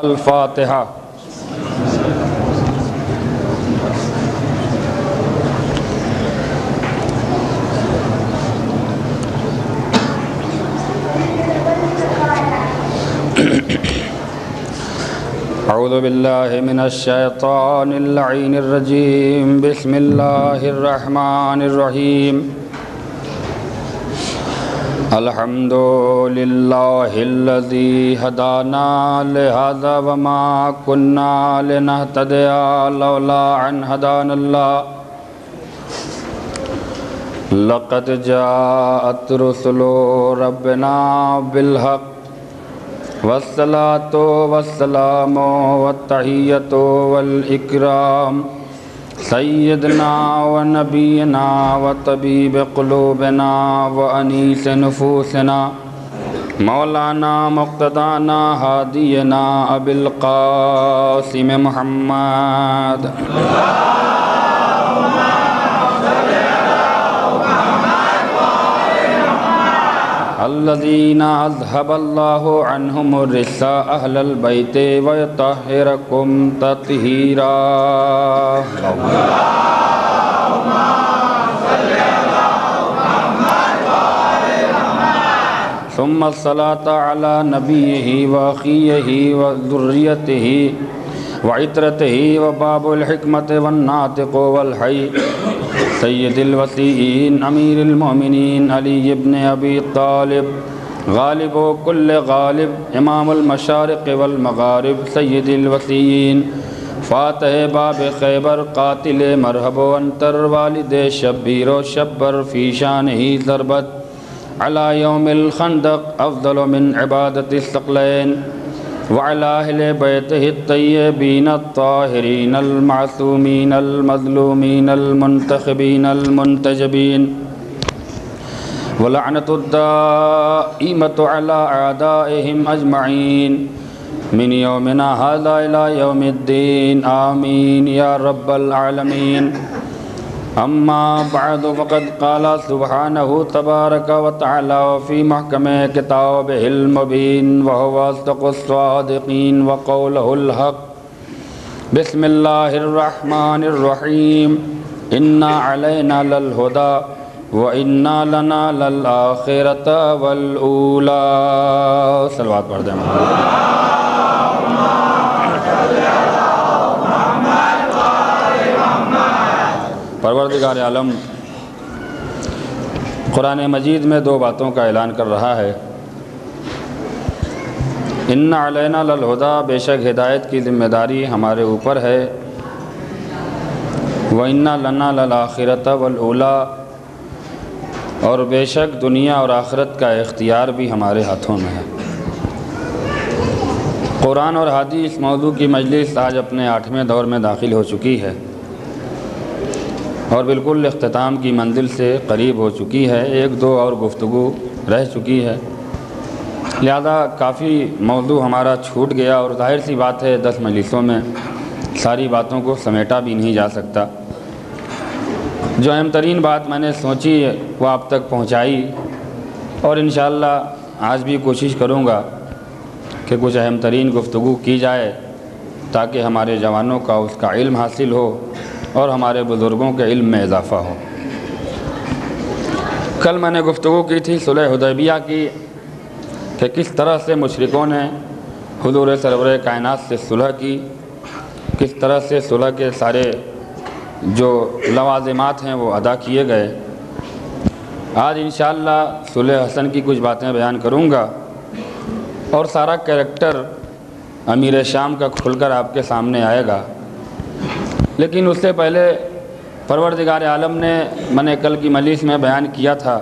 الفاتحہ۔ اعوذ باللہ من الشیطان اللعین الرجیم، بسم اللہ الرحمن الرحیم۔ الحمد للہ الذی ہدانا لہذا وما کنا لنہتدی لولا ان ہدانا اللہ۔ لقد جاءت رسل ربنا بالحق والصلاة والسلام والتحیۃ والاکرام سیدنا و نبینا و طبیب قلوبنا و انیس نفوسنا مولانا مقتدانا ہادینا ابی القاسم محمد۔ الذین اذهب اللہ عنہم الرجس اہل البیت ویطہرکم تطہیرا۔ ثم الصلاة علی نبیہ واخیہ وذریتہ وعطرتہ وباب الحکمت والناطق والحی سید الوصیین امیر المؤمنین علی ابن ابی طالب غالب و کل غالب امام المشارق والمغارب سید الوصیین فاتح باب خیبر قاتل مرحب و انتر والد شبیر و شبر فی شانہ ضربت علی یوم الخندق افضل من عبادت الثقلین وعلى أهل بيته الطيبين الطاهرين المعصومين المظلومين المنتخبين المنتجبين ولعنة الدائمة على أعدائهم أجمعين من يومنا هذا إلى يوم الدين آمين يا رب العالمين۔ اما بعد فقد قال سبحانه تبارك وتعالى في محكم كتابه المبين وهو أصدق الصادقين وقوله الحق۔ بسم الله الرحمن الرحيم۔ إنا علينا للهدى وإنا لنا للآخرة والأولى۔ صلوات پڑھ دیں۔ پروردگار عالم قرآن مجید میں دو باتوں کا اعلان کر رہا ہے۔ ان علینا للہدی، بے شک ہدایت کی ذمہ داری ہمارے اوپر ہے، وَإِنَّا لَنَا لَلْآخِرَةَ وَالْأُولَىٰ، اور بے شک دنیا اور آخرت کا اختیار بھی ہمارے ہاتھوں میں ہے۔ قرآن اور حدیث موضوع کی مجلس آج اپنے 8ویں دور میں داخل ہو چکی ہے اور بالکل اختتام کی منزل سے قریب ہو چکی ہے۔ ایک دو اور گفتگو رہ چکی ہے، لہذا کافی موضوع ہمارا چھوٹ گیا، اور ظاہر سی بات ہے 10 مجلسوں میں ساری باتوں کو سمیٹا بھی نہیں جا سکتا۔ جو اہم ترین بات میں نے سوچی وہ آپ تک پہنچائی، اور انشاءاللہ آج بھی کوشش کروں گا کہ کچھ اہم ترین گفتگو کی جائے تاکہ ہمارے جوانوں کا اس کا علم حاصل ہو اور ہمارے بزرگوں کے علم میں اضافہ ہو۔ کل میں نے گفتگو کی تھی صلح حدیبیہ کی، کہ کس طرح سے مشرکوں نے حضور سرور کائنات سے صلح کی، کس طرح سے صلح کے سارے جو لوازمات ہیں وہ ادا کیے گئے۔ آج انشاءاللہ صلح حسن کی کچھ باتیں بیان کروں گا، اور سارا کریکٹر امیر شام کا کھل کر آپ کے سامنے آئے گا۔ لیکن اس سے پہلے پروردگار عالم نے، میں نے کل کی مجلس میں بیان کیا تھا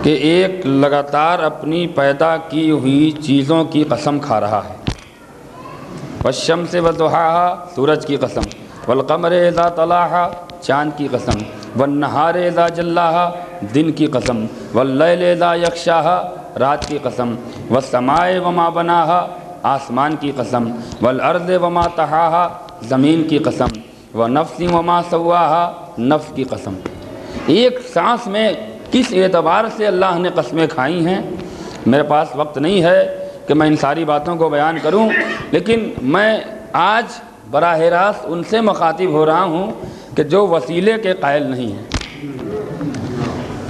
کہ ایک لگاتار اپنی پیدا کی ہوئی چیزوں کی قسم کھا رہا ہے۔ والشمس وضحاها، سورج کی قسم، والقمر اذا طلاها، چاند کی قسم، والنہار اذا جلاها، دن کی قسم، واللیل اذا یغشاها، رات کی قسم، والسماء وما بناها، آسمان کی قسم، والارض وما طحاها، زمین کی قسم، ونفس وما سواها، نفس کی قسم۔ ایک سانس میں کس اعتبار سے اللہ نے قسمیں کھائی ہیں، میرے پاس وقت نہیں ہے کہ میں ان ساری باتوں کو بیان کروں، لیکن میں آج براہ راست ان سے مخاطب ہو رہا ہوں کہ جو وسیلے کے قائل نہیں ہیں۔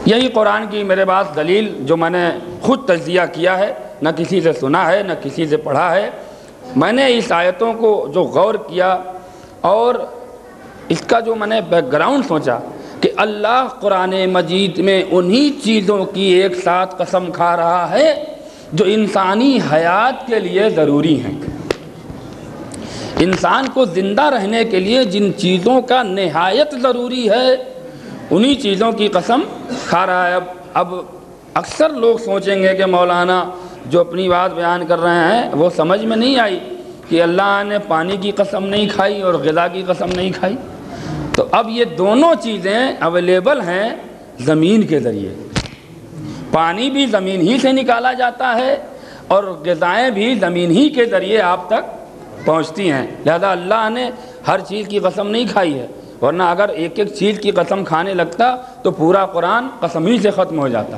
یہی قرآن کی میرے پاس دلیل جو میں نے خود تجزیہ کیا ہے، نہ کسی سے سنا ہے نہ کسی سے پڑھا ہے۔ میں نے اس آیتوں کو جو غور کیا اور اس کا جو میں نے بیک گراؤنڈ سوچا کہ اللہ قرآن مجید میں انہی چیزوں کی ایک ساتھ قسم کھا رہا ہے جو انسانی حیات کے لیے ضروری ہیں۔ انسان کو زندہ رہنے کے لیے جن چیزوں کا نہایت ضروری ہے انہی چیزوں کی قسم کھا رہا ہے۔ اب اکثر لوگ سوچیں گے کہ مولانا جو اپنی بات بیان کر رہے ہیں وہ سمجھ میں نہیں آئی کہ اللہ نے پانی کی قسم نہیں کھائی اور غذا کی قسم نہیں کھائی۔ تو اب یہ دونوں چیزیں اویلیبل ہیں زمین کے ذریعے۔ پانی بھی زمین ہی سے نکالا جاتا ہے اور غذائیں بھی زمین ہی کے ذریعے آپ تک پہنچتی ہیں، لہذا اللہ نے ہر چیز کی قسم نہیں کھائی ہے، ورنہ اگر ایک ایک چیز کی قسم کھانے لگتا تو پورا قرآن قسم ہی سے ختم ہو جاتا۔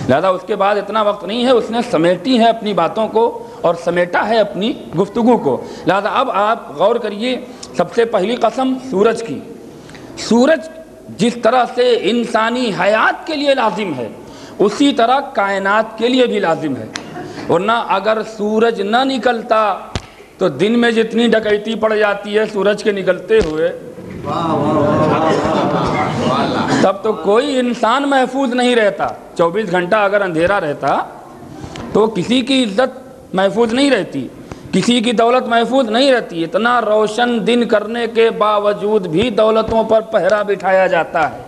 لہذا اس کے بعد اتنا وقت نہیں ہے، اس نے سمیٹی ہے اپنی باتوں کو اور سمیٹا ہے اپنی گفتگو کو۔ لہذا اب آپ غور کریے، سب سے پہلی قسم سورج کی۔ سورج جس طرح سے انسانی حیات کے لیے لازم ہے اسی طرح کائنات کے لیے بھی لازم ہے، ورنہ اگر سورج نہ نکلتا تو دن میں جتنی ڈکیتی پڑ جاتی ہے سورج کے نکلتے ہوئے تب تو کوئی انسان محفوظ نہیں رہتا۔ 24 گھنٹہ اگر اندھیرا رہتا تو کسی کی عزت محفوظ نہیں رہتی، کسی کی دولت محفوظ نہیں رہتی۔ اتنا روشن دن کرنے کے باوجود بھی دولتوں پر پہرا بٹھایا جاتا ہے۔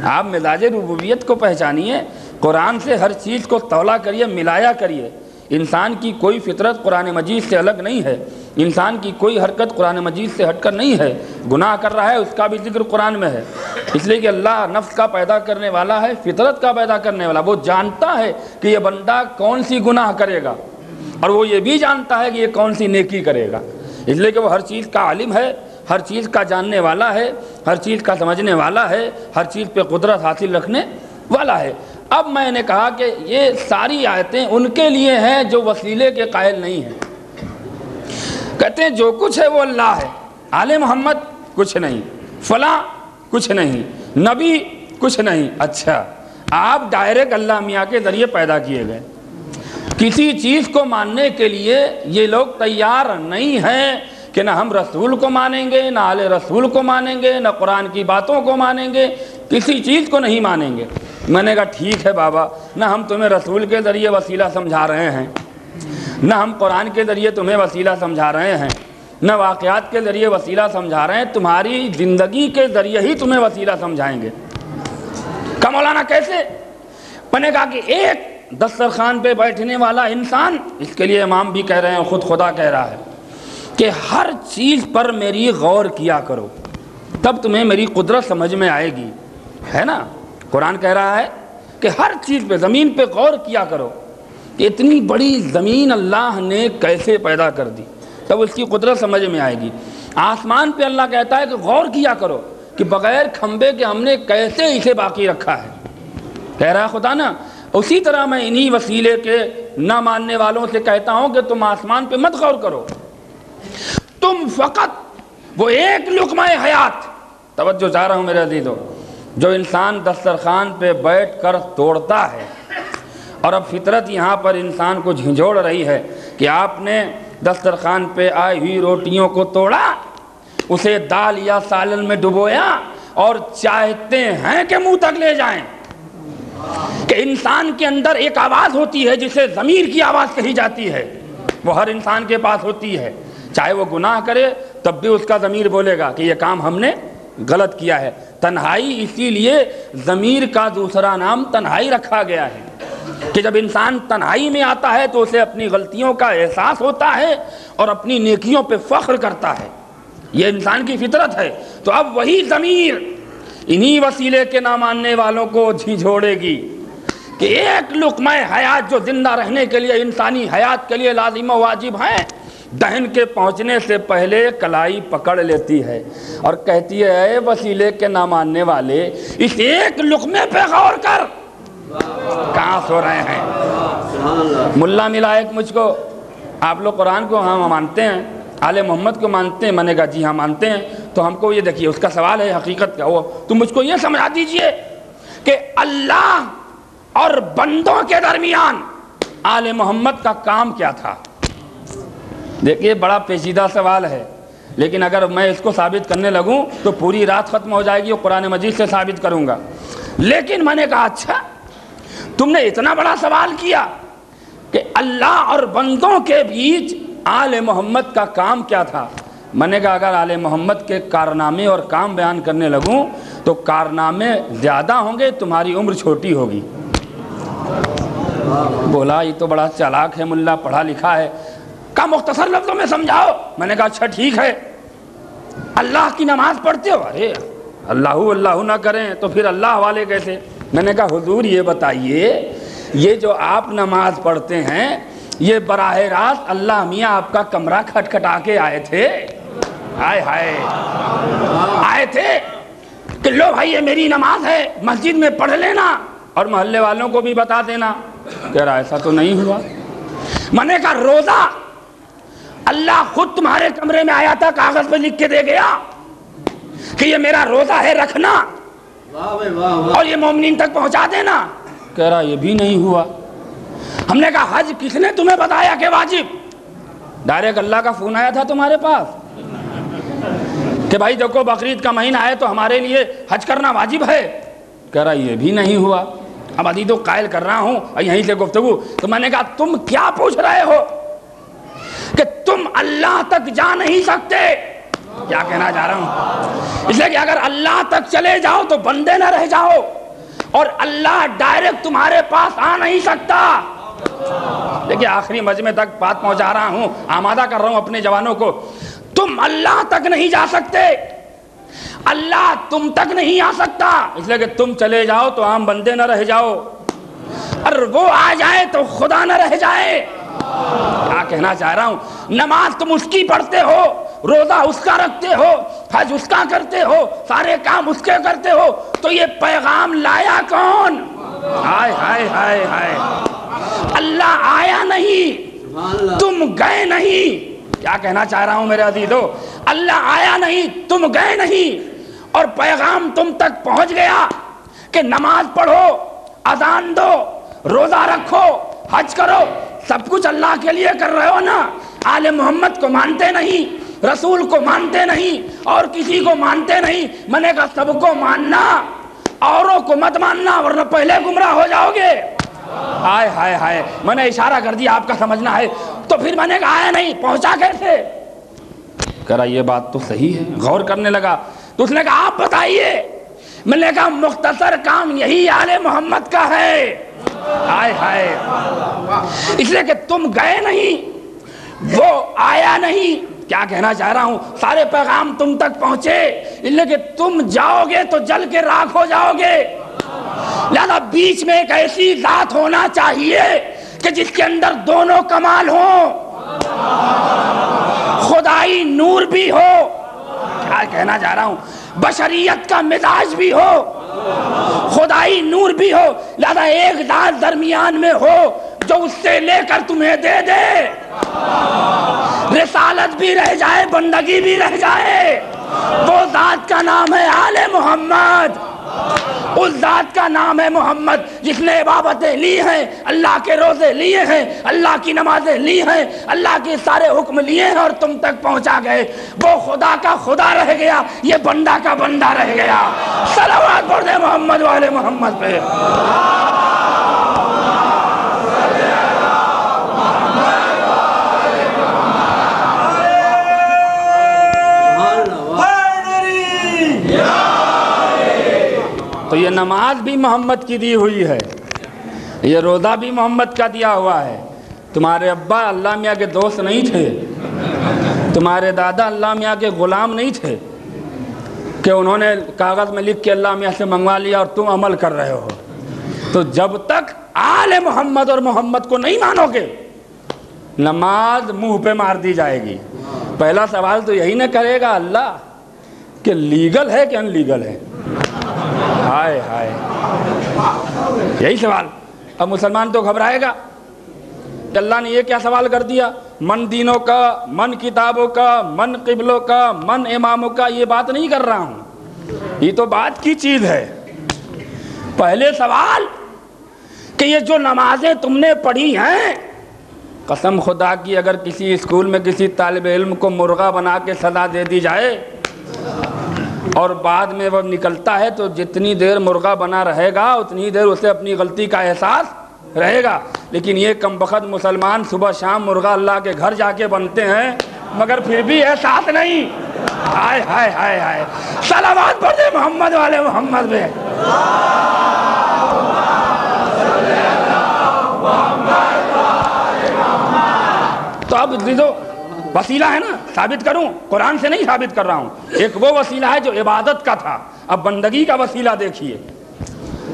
آپ مزاج ربوبیت کو پہچانیے، قرآن سے ہر چیز کو تولا کریے، ملایا کریے۔ انسان کی کوئی فطرت قرآن مجید سے الگ نہیں ہے، انسان کی کوئی حرکت قرآن مجید سے ہٹ کر نہیں ہے۔ گناہ کر رہا ہے اس کا بھی ذکر قرآن میں ہے، اس لیے کہ اللہ نفس کا پیدا کرنے والا ہے، فطرت کا پیدا کرنے والا۔ وہ جانتا ہے کہ یہ بندہ کون سی گناہ کرے گا اور وہ یہ بھی جانتا ہے کہ یہ کون سی نیکی کرے گا، اس لیے کہ وہ ہر چیز کا عالم ہے، ہر چیز کا جاننے والا ہے، ہر چیز کا سمجھنے والا ہے، ہر چیز پہ قدرت حاصل رکھنے والا ہے۔ اب میں نے کہا کہ یہ ساری آیتیں ان کے لیے ہیں جو وسیلے کے قائل نہیں ہیں۔ کہتے ہیں جو کچھ ہے وہ اللہ ہے، آل محمد کچھ نہیں، فلاں کچھ نہیں، نبی کچھ نہیں۔ اچھا، آپ ڈائریکٹ اللہ میاں کے ذریعے پیدا کیے گئے۔ کسی چیز کو ماننے کے لیے یہ لوگ تیار نہیں ہیں کہ نہ ہم رسول کو مانیں گے، نہ آل رسول کو مانیں گے، نہ قرآن کی باتوں کو مانیں گے، کسی چیز کو نہیں مانیں گے۔ میں نے کہا ٹھیک ہے بابا، نہ ہم تمہیں رسول کے ذریعے وسیلہ سمجھا رہے ہیں، نہ ہم قرآن کے ذریعے تمہیں وسیلہ سمجھا رہے ہیں، نہ واقعات کے ذریعے وسیلہ سمجھا رہے ہیں، تمہاری زندگی کے ذریعے ہی تمہیں وسیلہ سمجھائیں گے۔ کہ مولانا کیسے؟ میں نے کہا کہ ایک دسترخوان پہ بیٹھنے والا انسان، اس کے لیے امام بھی کہہ رہے ہیں، خود خدا کہہ رہا ہے کہ ہر چیز پر میری غور کیا کرو تب تمہیں میری قدرت سمجھ میں آئے گی، ہے نا؟ قرآن کہہ رہا ہے کہ ہر چیز پہ، زمین پہ غور کیا کرو کہ اتنی بڑی زمین اللہ نے کیسے پیدا کر دی، تب اس کی قدرت سمجھ میں آئے گی۔ آسمان پہ اللہ کہتا ہے کہ غور کیا کرو کہ بغیر کھمبے کے ہم نے کیسے اسے باقی رکھا ہے، کہہ رہا ہے خدا نا۔ اسی طرح میں انہی وسیلے کے نہ ماننے والوں سے کہتا ہوں کہ تم آسمان پہ مت غور کرو، تم فقط وہ ایک لقمہ حیات، توجہ چاہ رہا ہوں میرے عزیزو، جو انسان دسترخوان پہ بیٹھ کر توڑتا ہے، اور اب فطرت یہاں پر انسان کو جھنجھوڑ رہی ہے کہ آپ نے دسترخوان پہ آئی ہوئی روٹیوں کو توڑا، اسے دال یا سالن میں ڈبویا اور چاہتے ہیں کہ منہ تک لے جائیں۔ کہ انسان کے اندر ایک آواز ہوتی ہے جسے ضمیر کی آواز کہی جاتی ہے، وہ ہر انسان کے پاس ہوتی ہے، چاہے وہ گناہ کرے تب بھی اس کا ضمیر بولے گا کہ یہ کام ہم نے غلط کیا ہے۔ تنہائی اسی لیے ضمیر کا دوسرا نام تنہائی رکھا گیا ہے کہ جب انسان تنہائی میں آتا ہے تو اسے اپنی غلطیوں کا احساس ہوتا ہے اور اپنی نیکیوں پہ فخر کرتا ہے، یہ انسان کی فطرت ہے۔ تو اب وہی ضمیر انہی وسیلے کے نہ ماننے والوں کو جھنجھوڑے گی کہ ایک لقمہ حیات جو زندہ رہنے کے لیے، انسانی حیات کے لیے لازم و واجب ہے، دہن کے پہنچنے سے پہلے کلائی پکڑ لیتی ہے اور کہتی ہے اے وسیلے کے نہ ماننے والے، اس ایک لقمے پہ غور کر۔ کہاں سو رہے ہیں؟ ملا ملا ایک مجھ کو، آپ لوگ قرآن کو ہاں مانتے ہیں، آل محمد کو مانتے ہیں؟ میں نے کہا جی ہاں مانتے ہیں۔ تو ہم کو یہ دیکھیے، اس کا سوال ہے حقیقت کا، وہ تو مجھ کو یہ سمجھا دیجئے کہ اللہ اور بندوں کے درمیان آل محمد کا کام کیا تھا؟ دیکھیے بڑا پیچیدہ سوال ہے، لیکن اگر میں اس کو ثابت کرنے لگوں تو پوری رات ختم ہو جائے گی اور قرآن مجید سے ثابت کروں گا۔ لیکن میں نے کہا اچھا تم نے اتنا بڑا سوال کیا کہ اللہ اور بندوں کے بیچ آل محمد کا کام کیا تھا؟ میں نے کہا اگر آل محمد کے کارنامے اور کام بیان کرنے لگوں تو کارنامے زیادہ ہوں گے، تمہاری عمر چھوٹی ہوگی۔ بولا یہ تو بڑا چالاک ہے ملا، پڑھا لکھا ہے، کہا مختصر لفظوں میں سمجھاؤ۔ میں نے کہا اچھا ٹھیک ہے، اللہ کی نماز پڑھتے ہو؟ ارے اللہ نہ کریں تو پھر اللہ والے کیسے؟ میں نے کہا حضور یہ بتائیے، یہ جو آپ نماز پڑھتے ہیں یہ براہ راست اللہ میاں آپ کا کمرہ کھٹکھٹا کے آئے تھے؟ ہائے ہائے، آئے تھے کہ لو بھائی یہ میری نماز ہے، مسجد میں پڑھ لینا اور محلے والوں کو بھی بتا دینا؟ کہہ رہا ایسا تو نہیں ہوا۔ میں نے کہا روزہ اللہ خود تمہارے کمرے میں آیا تھا، کاغذ پہ لکھ کے دے گیا کہ یہ میرا روزہ ہے رکھنا اور یہ مومنین تک پہنچا دینا؟ کہہ رہا یہ بھی نہیں ہوا۔ ہم نے کہا حج کس نے تمہیں بتایا کہ واجب؟ ڈائریکٹ اللہ کا فون آیا تھا تمہارے پاس کہ بھائی دیکھو بقرعید کا مہینہ ہے تو ہمارے لیے حج کرنا واجب ہے؟ کہہ رہا یہ بھی نہیں ہوا۔ اب ابھی تو قائل کر رہا ہوں یہیں سے گفتگو، تو میں نے کہا تم کیا پوچھ رہے ہو کہ تم اللہ تک جا نہیں سکتے؟ کیا کہنا چاہ رہا ہوں؟ اس لیے کہ اگر اللہ تک چلے جاؤ تو بندے نہ رہ جاؤ، اور اللہ ڈائریکٹ تمہارے پاس آ نہیں سکتا۔ دیکھیں آخری مجمع تک بات پہنچا رہا ہوں، آمادہ کر رہا ہوں اپنے جوانوں کو۔ تم اللہ تک نہیں جا سکتے، اللہ تم تک نہیں آ سکتا، اس لیے کہ تم چلے جاؤ تو عام بندے نہ رہ جاؤ، اور وہ آ جائے تو خدا نہ رہ جائے۔ کیا کہنا چاہ رہا ہوں؟ نماز تم اس کی پڑھتے ہو، روزہ اس کا رکھتے ہو، حج اس کا کرتے ہو، سارے کام اس کے کرتے ہو، تو یہ پیغام لایا کون؟ ہائے ہائے ہائے ہائے، اللہ آیا نہیں، تم گئے نہیں۔ کیا کہنا چاہ رہا ہوں میرے عزیزو؟ اللہ آیا نہیں، تم گئے نہیں، اور پیغام تم تک پہنچ گیا کہ نماز پڑھو، اذان دو، روزہ رکھو، حج کرو، سب کچھ اللہ کے لیے کر رہے ہو نا؟ آل محمد کو مانتے نہیں، رسول کو مانتے نہیں، اور کسی کو مانتے نہیں۔ میں نے کہا سب کو ماننا، اوروں کو مت ماننا ورنہ پہلے گمراہ ہو جاؤ گے۔ ہائے ہائے ہائے، میں نے اشارہ کر دیا، آپ کا سمجھنا ہے۔ تو پھر میں نے کہا آیا نہیں، پہنچا کیسے؟ کہہ رہا یہ بات تو صحیح ہے۔ غور کرنے لگا تو اس نے کہا آپ بتائیے۔ میں نے کہا مختصر کام یہی آل محمد کا ہے۔ ہائے ہائے، اس لیے کہ تم گئے نہیں، وہ آیا نہیں۔ کیا کہنا چاہ رہا ہوں؟ سارے پیغام تم تک پہنچے، اس لیے کہ تم جاؤ گے تو جل کے راکھ ہو جاؤ گے۔ لہذا بیچ میں ایک ایسی ذات ہونا چاہیے کہ جس کے اندر دونوں کمال ہوں، خدائی نور بھی ہو، کیا کہنا چاہ رہا ہوں، بشریت کا مزاج بھی ہو، خدائی نور بھی ہو۔ لہذا ایک ذات درمیان میں ہو جو اس سے لے کر تمہیں دے دے، رسالت بھی رہ جائے، بندگی بھی رہ جائے۔ وہ ذات کا نام ہے آل محمد، اس ذات کا نام ہے محمد جس نے عبادتیں لی ہیں، اللہ کے روزے لیے ہیں، اللہ کی نمازیں لی ہیں، اللہ کے سارے حکم لیے ہیں اور تم تک پہنچا گئے۔ وہ خدا کا خدا رہ گیا، یہ بندہ کا بندہ رہ گیا۔ صلوات پڑھ دے محمد والے محمد پہ۔ تو یہ نماز بھی محمد کی دی ہوئی ہے، یہ روزہ بھی محمد کا دیا ہوا ہے۔ تمہارے ابا اللہ میاں کے دوست نہیں تھے، تمہارے دادا اللہ میاں کے غلام نہیں تھے کہ انہوں نے کاغذ میں لکھ کے اللہ میاں سے منگوا لیا اور تم عمل کر رہے ہو۔ تو جب تک آل محمد اور محمد کو نہیں مانو گے، نماز منہ پہ مار دی جائے گی۔ پہلا سوال تو یہی نہ کرے گا اللہ کہ لیگل ہے کہ ان لیگل ہے؟ ہائے ہائے، یہی سوال۔ اب مسلمان تو گھبرائے گا کہ اللہ نے یہ کیا سوال کر دیا؟ من دینوں کا، من کتابوں کا، من قبلوں کا، من اماموں کا، یہ بات نہیں کر رہا ہوں، یہ تو بات کی چیز ہے۔ پہلے سوال کہ یہ جو نمازیں تم نے پڑھی ہیں، قسم خدا کی اگر کسی اسکول میں کسی طالب علم کو مرغا بنا کے سزا دے دی جائے اور بعد میں وہ نکلتا ہے تو جتنی دیر مرغا بنا رہے گا اتنی دیر اسے اپنی غلطی کا احساس رہے گا، لیکن یہ کمبخت مسلمان صبح شام مرغا اللہ کے گھر جا کے بنتے ہیں مگر پھر بھی احساس نہیں۔ ہائے ہائے ہائے ہائے، صلوات پڑھ دے محمد والے محمد پہ۔ تو اب جو وسیلہ ہے نا، ثابت کروں، قرآن سے نہیں ثابت کر رہا ہوں، ایک وہ وسیلہ ہے جو عبادت کا تھا، اب بندگی کا وسیلہ دیکھیے۔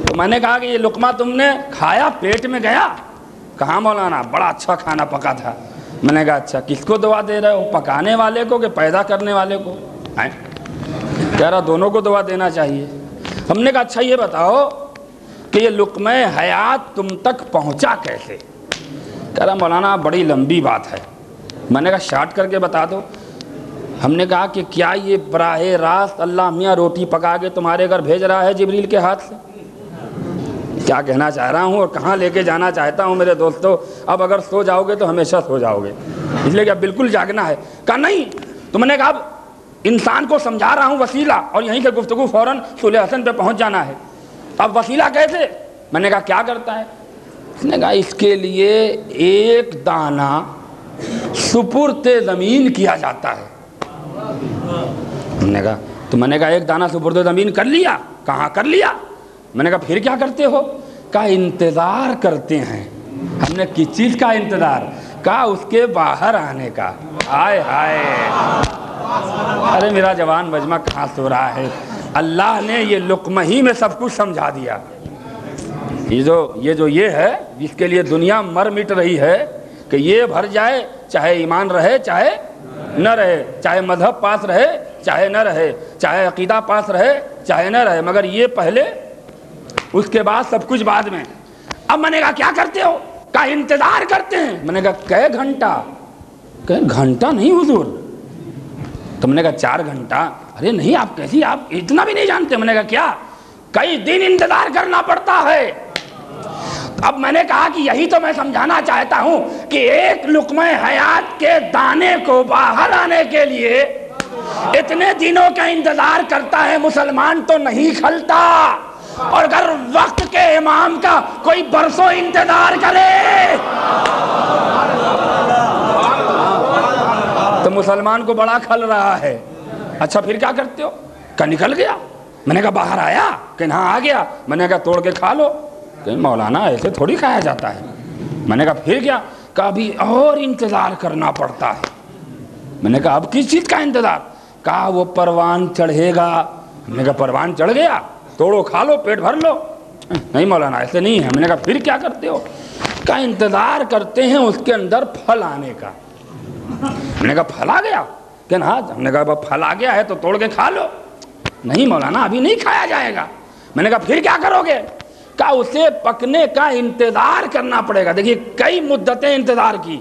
تو میں نے کہا کہ یہ لقمہ تم نے کھایا، پیٹ میں گیا؟ کہاں مولانا، بڑا اچھا کھانا پکا تھا۔ میں نے کہا اچھا، کس کو دعا دے رہے ہو، پکانے والے کو کہ پیدا کرنے والے کو؟ کہہ رہا دونوں کو دعا دینا چاہیے۔ ہم نے کہا اچھا یہ بتاؤ کہ یہ لقمہ حیات تم تک پہنچا کیسے؟ کہہ رہا مولانا بڑی لمبی بات ہے۔ میں نے کہا شارٹ کر کے بتا دو۔ ہم نے کہا کہ کیا یہ براہ راست اللہ میاں روٹی پکا کے تمہارے گھر بھیج رہا ہے جبریل کے ہاتھ سے؟ کیا کہنا چاہ رہا ہوں اور کہاں لے کے جانا چاہتا ہوں میرے دوستو، اب اگر سو جاؤ گے تو ہمیشہ سو جاؤ گے، اس لیے کہ اب بالکل جاگنا ہے۔ کہا نہیں، تو میں نے کہا اب انسان کو سمجھا رہا ہوں وسیلہ، اور یہیں سے گفتگو فوراً صلح حسن پہ پہنچ جانا ہے۔ اب وسیلہ کیسے؟ میں نے کہا کیا کرتا ہے؟ اس نے کہا اس کے لیے ایک دانہ سپرد زمین کیا جاتا ہے۔ ہم نے کہا تو میں نے کہا ایک دانہ سپرد زمین کر لیا؟ کہاں کر لیا؟ میں نے کہا پھر کیا کرتے ہو؟ کہا انتظار کرتے ہیں۔ ہم نے کس چیز کا انتظار؟ کہا اس کے باہر آنے کا۔ ہائے ہائے، ارے میرا جوان مجمع کہاں سو رہا ہے؟ اللہ نے یہ لقمہ ہی میں سب کچھ سمجھا دیا۔ یہ ہے جس کے لیے دنیا مر مٹ رہی ہے کہ یہ بھر جائے، چاہے ایمان رہے چاہے نہ رہے، چاہے مذہب پاس رہے چاہے نہ رہے، چاہے عقیدہ پاس رہے چاہے نہ رہے، مگر یہ پہلے، اس کے بعد سب کچھ بعد میں۔ اب میں نے کہا کیا کرتے ہو؟ کہا انتظار کرتے ہیں۔ میں نے کہا کئے گھنٹہ؟ کہ گھنٹہ نہیں حضور۔ تو میں نے کہا 4 گھنٹہ۔ ارے نہیں، آپ کیسی، آپ اتنا بھی نہیں جانتے؟ میں نے کہا کیا؟ کئی دن انتظار کرنا پڑتا ہے۔ اب میں نے کہا کہ یہی تو میں سمجھانا چاہتا ہوں کہ ایک لقمہ حیات کے دانے کو باہر آنے کے لیے اتنے دنوں کا انتظار کرتا ہے مسلمان تو نہیں کھلتا، اور اگر وقت کے امام کا کوئی برسوں انتظار کرے تو مسلمان کو بڑا کھل رہا ہے۔ اچھا پھر کیا کرتے ہو؟ کہ نکل گیا۔ میں نے کہا باہر آیا؟ کہ ہاں آ گیا۔ میں نے کہا توڑ کے کھا لو۔ کہ مولانا ایسے تھوڑی کھایا جاتا ہے۔ میں نے کہا پھر کیا؟ کہ ابھی اور انتظار کرنا پڑتا ہے۔ میں نے کہا اب کس چیز کا انتظار؟ کہا وہ پروان چڑھے گا۔ میں نے کہا پروان چڑھ گیا، توڑو کھا لو، پیٹ بھر لو۔ نہیں مولانا ایسے نہیں ہے۔ میں نے کہا پھر کیا کرتے ہو؟ کہا انتظار کرتے ہیں اس کے اندر پھل آنے کا۔ میں نے کہا پھل آ گیا؟ کہ ہاں۔ ہم نے کہا پھل آ گیا ہے تو توڑ کے کھا لو۔ نہیں مولانا ابھی نہیں کھایا جائے گا۔ میں نے کہا پھر کیا کرو گے؟ کہا اسے پکنے کا انتظار کرنا پڑے گا۔ دیکھیے کئی مدتیں انتظار کی۔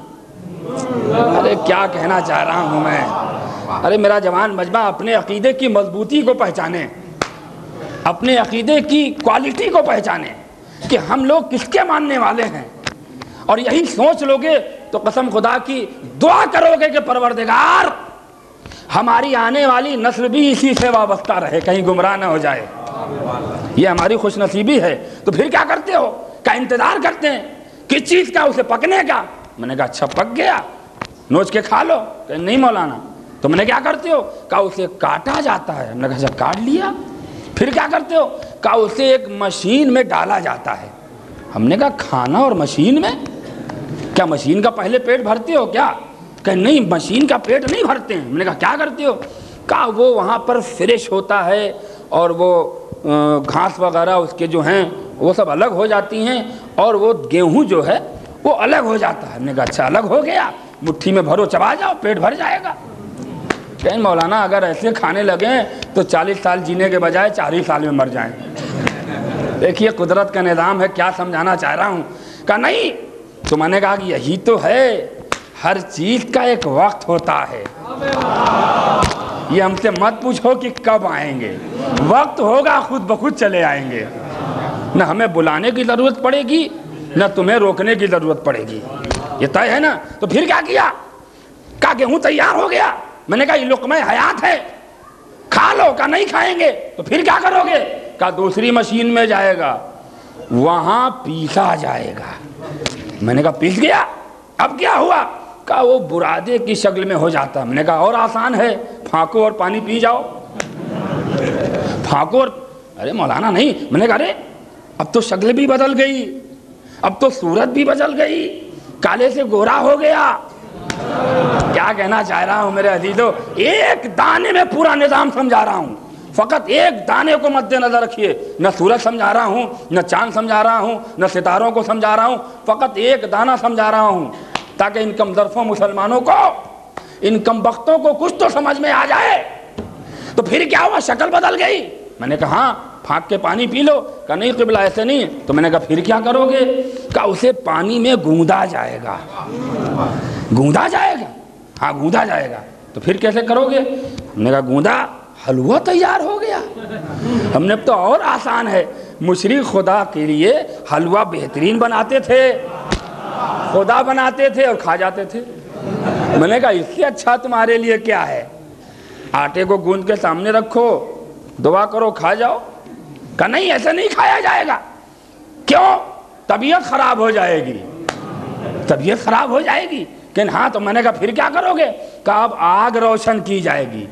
ارے کیا کہنا چاہ رہا ہوں میں؟ ارے میرا جوان مجمع اپنے عقیدے کی مضبوطی کو پہچانے، اپنے عقیدے کی کوالٹی کو پہچانے کہ ہم لوگ کس کے ماننے والے ہیں، اور یہی سوچ لوگے تو قسم خدا کی دعا کرو گے کہ پروردگار ہماری آنے والی نسل بھی اسی سے وابستہ رہے، کہیں گمراہ نہ ہو جائے۔ یہ ہماری خوش نصیبی ہے۔ تو پھر کیا کرتے ہو؟ کہ انتظار کرتے ہیں۔ کس چیز کا؟ اسے پکنے کا۔ میں نے کہا اچھا پک گیا، نوچ کے کھا لو۔ کہ نہیں مولانا۔ تو میں نے کیا کرتے ہو؟ کہا اسے کاٹا جاتا ہے۔ ہم نے کہا اچھا کاٹ لیا، پھر کیا کرتے ہو؟ کہا اسے ایک مشین میں ڈالا جاتا ہے۔ ہم نے کہا کھانا اور مشین میں؟ کیا مشین کا پہلے پیٹ بھرتے ہو کیا؟ کہ نہیں مشین کا پیٹ نہیں بھرتے ہیں۔ ہم نے کہا کیا کرتے ہو؟ کہا وہ وہاں پر فریش ہوتا ہے اور وہ گھاس وغیرہ اس کے جو ہیں وہ سب الگ ہو جاتی ہیں، اور وہ گیہوں جو ہے وہ الگ ہو جاتا ہے۔ ہم نے کہا اچھا الگ ہو گیا، مٹھی میں بھرو چبا جاؤ، پیٹ بھر جائے گا۔ کہ مولانا اگر ایسے کھانے لگیں تو 40 سال جینے کے بجائے 4 ہی سال میں مر جائیں۔ دیکھیے قدرت کا نظام ہے، کیا سمجھانا چاہ رہا ہوں۔ کہا نہیں تو میں نے کہا کہ یہی تو ہے، ہر چیز کا ایک وقت ہوتا ہے، یہ ہم سے مت پوچھو کہ کب آئیں گے، وقت ہوگا خود بخود چلے آئیں گے، نہ ہمیں بلانے کی ضرورت پڑے گی نہ تمہیں روکنے کی ضرورت پڑے گی، یہ طے ہے نا۔ تو پھر کیا کیا؟ کہا گیہوں تیار ہو گیا، میں نے کہا یہ لقمہ حیات ہے، کھا لو، کہا نہیں کھائیں گے، تو پھر کیا کرو گے؟ کہا دوسری مشین میں جائے گا، وہاں پیسا جائے گا۔ میں نے کہا پیس گیا، اب کیا ہوا؟ کہا وہ برادے کی شکل میں ہو جاتا۔ میں نے کہا اور آسان ہے، پھانکو اور پانی پی جاؤ، پھانکو اور، ارے مولانا نہیں، میں نے کہا ارے اب تو شکل بھی بدل گئی، اب تو صورت بھی بدل گئی، کالے سے گورا ہو گیا۔ کیا کہنا چاہ رہا ہوں میرے عزیزو، ایک دانے میں پورا نظام سمجھا رہا ہوں، فقط ایک دانے کو مد نظر رکھیے، نہ سورج سمجھا رہا ہوں، نہ چاند سمجھا رہا ہوں، نہ ستاروں کو سمجھا رہا ہوں، فقط ایک دانہ سمجھا رہا ہوں، تاکہ ان کم ظرفوں مسلمانوں کو، ان کم بختوں کو کچھ تو سمجھ میں آ جائے۔ تو پھر کیا ہوا؟ شکل بدل گئی۔ میں نے کہا ہاں پھانک کے پانی پی لو، کہا نہیں قبلہ ایسے نہیں۔ تو میں نے کہا پھر کیا کرو گے؟ کہا اسے پانی میں گوندا جائے گا۔ گوندا جائے گا؟ ہاں گوندا جائے گا۔ تو پھر کیسے کرو گے؟ میں نے کہا گوندا، حلوہ تیار ہو گیا۔ ہم نے اب تو اور آسان ہے، مشرک خدا کے لیے حلوہ بہترین بناتے تھے، خدا بناتے تھے اور کھا جاتے تھے۔ میں نے کہا اس سے اچھا تمہارے لیے کیا ہے؟ آٹے کو گوندھ کے سامنے رکھو، دعا کرو، کھا جاؤ۔ کہا نہیں ایسے نہیں کھایا جائے گا۔ کیوں؟ طبیعت خراب ہو جائے گی، طبیعت خراب ہو جائے گی۔ کہ ہاں، تو میں نے کہا پھر کیا کرو گے؟ کہا اب آگ روشن کی جائے گی،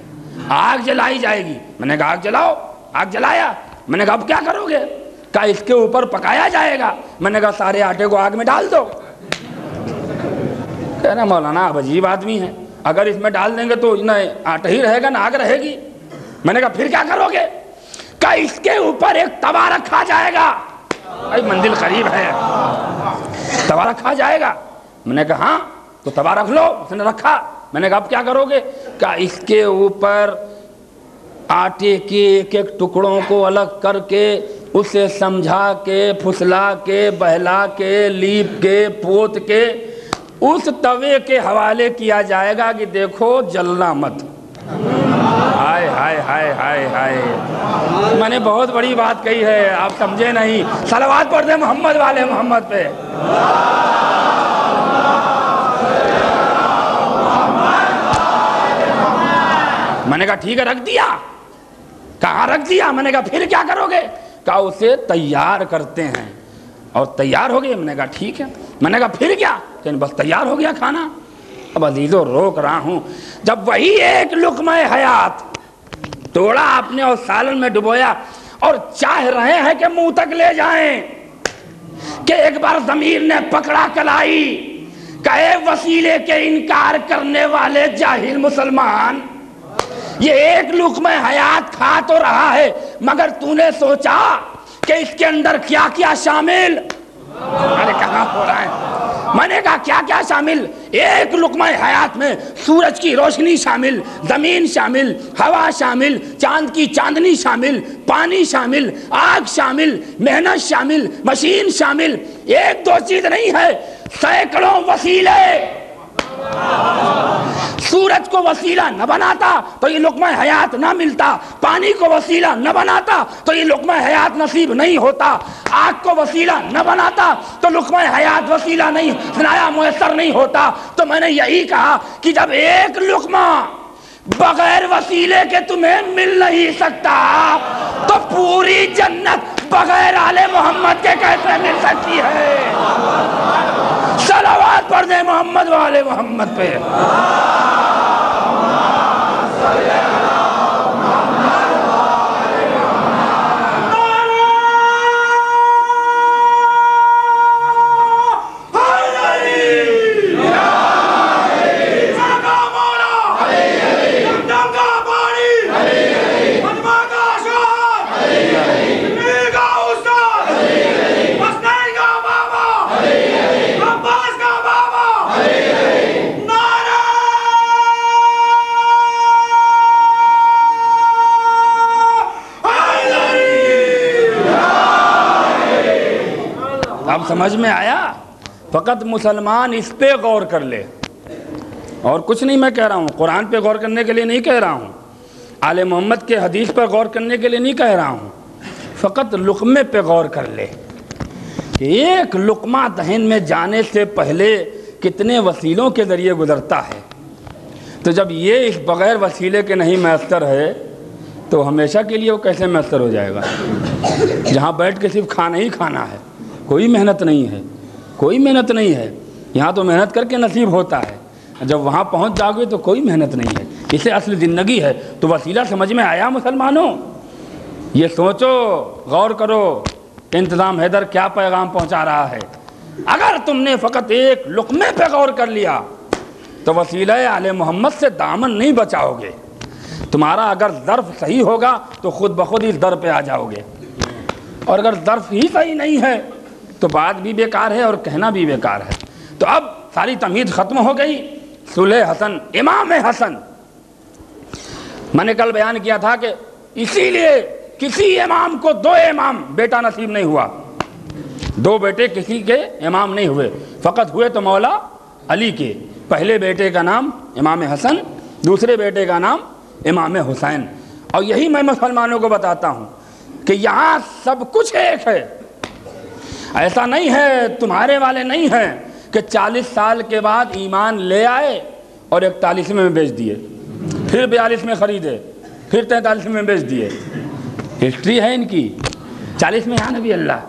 آگ جلائی جائے گی۔ میں نے کہا آگ جلاؤ، آگ جلایا۔ میں نے کہا اب کیا کرو گے؟ کہا اس کے اوپر پکایا جائے گا۔ میں نے کہا سارے آٹے کو آگ میں ڈال دو۔ کہہ رہا مولانا آپ عجیب آدمی ہیں، اگر اس میں ڈال دیں گے تو نہ آٹا ہی رہے گا نہ آگ رہے گی۔ میں نے کہا پھر کیا کرو گے؟ کہا اس کے اوپر ایک توا رکھا جائے گا، بھائی منزل قریب ہے، توا رکھا جائے گا۔ میں نے کہا ہاں تو توا رکھ لو۔ اس نے رکھا۔ میں نے کہا اب کیا کرو گے؟ کہا اس کے اوپر آٹے کے ایک ایک ٹکڑوں کو الگ کر کے اسے سمجھا کے، پھسلا کے، بہلا کے، لیپ کے، پوت کے اس توے کے حوالے کیا جائے گا کہ دیکھو جلنا مت۔ ہائے ہائے ہائے ہائے ہائے، میں نے بہت بڑی بات کہی ہے، آپ سمجھے نہیں۔ صلوات پڑھ دیں محمد والے محمد پہ۔ میں نے کہا ٹھیک ہے رکھ دیا۔ کہاں رکھ دیا؟ میں نے کہا پھر کیا کرو گے؟ کہا اسے تیار کرتے ہیں، اور تیار ہو گیا۔ میں نے کہا ٹھیک ہے۔ میں نے کہا پھر کیا؟ کہ بس تیار ہو گیا کھانا۔ اب عزیزو روک رہا ہوں، جب وہی ایک لقمہ حیات توڑا آپ نے اور سالن میں ڈبویا اور چاہ رہے ہیں کہ منہ تک لے جائیں، کہ ایک بار ضمیر نے پکڑا کلائی، کہے وسیلے کے انکار کرنے والے جاہل مسلمان، یہ ایک لقمہ حیات کھا تو رہا ہے مگر تو نے سوچا کہ اس کے اندر کیا کیا شامل؟ ارے کہاں ہو رہا ہے؟ میں نے کہا کیا کیا شامل؟ ایک لقمہ حیات میں سورج کی روشنی شامل، زمین شامل، ہوا شامل، چاند کی چاندنی شامل، پانی شامل، آگ شامل، محنت شامل، مشین شامل۔ ایک دو چیز نہیں ہے، سینکڑوں وسیلے۔ سورج کو وسیلہ نہ بناتا تو یہ لقمہ حیات نہ ملتا، پانی کو وسیلہ نہ بناتا تو یہ لقمہ حیات نصیب نہیں ہوتا، آگ کو وسیلہ نہ بناتا تو لقمہ حیات وسیلہ نہیں بنایا میسر نہیں ہوتا۔ تو میں نے یہی کہا کہ جب ایک لقمہ بغیر وسیلے کے تمہیں مل نہیں سکتا تو پوری جنت بغیر آل محمد کے کیسے مل سکتی ہے؟ صلوات پڑھ دیں محمد والے محمد پہ۔ اب سمجھ میں آیا فقط مسلمان اس پہ غور کر لے، اور کچھ نہیں میں کہہ رہا ہوں، قرآن پہ غور کرنے کے لیے نہیں کہہ رہا ہوں، آل محمد کے حدیث پر غور کرنے کے لیے نہیں کہہ رہا ہوں، فقط لقمے پہ غور کر لے کہ ایک لقمہ دہن میں جانے سے پہلے کتنے وسیلوں کے ذریعے گزرتا ہے۔ تو جب یہ اس بغیر وسیلے کے نہیں میسر ہے تو ہمیشہ کے لیے وہ کیسے میسر ہو جائے گا؟ جہاں بیٹھ کے صرف کھانا ہی کھانا ہے، کوئی محنت نہیں ہے، کوئی محنت نہیں ہے، یہاں تو محنت کر کے نصیب ہوتا ہے، جب وہاں پہنچ جاؤ گے تو کوئی محنت نہیں ہے، اسے اصل زندگی ہے۔ تو وسیلہ سمجھ میں آیا مسلمانوں؟ یہ سوچو، غور کرو کہ انتظام حیدر کیا پیغام پہنچا رہا ہے۔ اگر تم نے فقط ایک لقمے پہ غور کر لیا تو وسیلہ آل محمد سے دامن نہیں بچاؤ گے۔ تمہارا اگر ظرف صحیح ہوگا تو خود بخود اس در پہ آ جاؤ گے، اور اگر ظرف ہی صحیح نہیں ہے تو بات بھی بیکار ہے اور کہنا بھی بیکار ہے۔ تو اب ساری تمہید ختم ہو گئی۔ صلح حسن، امام حسن، میں نے کل بیان کیا تھا کہ اسی لیے کسی امام کو دو امام بیٹا نصیب نہیں ہوا، دو بیٹے کسی کے امام نہیں ہوئے، فقط ہوئے تو مولا علی کے۔ پہلے بیٹے کا نام امام حسن، دوسرے بیٹے کا نام امام حسین۔ اور یہی میں مسلمانوں کو بتاتا ہوں کہ یہاں سب کچھ ایک ہے، ایسا نہیں ہے، تمہارے والے نہیں ہیں کہ 40 سال کے بعد ایمان لے آئے اور 41 میں بیچ دیے، پھر 42 میں خریدے، پھر 43 میں بیچ دیے۔ ہسٹری ہے ان کی۔ 40 میں یا نبی اللہ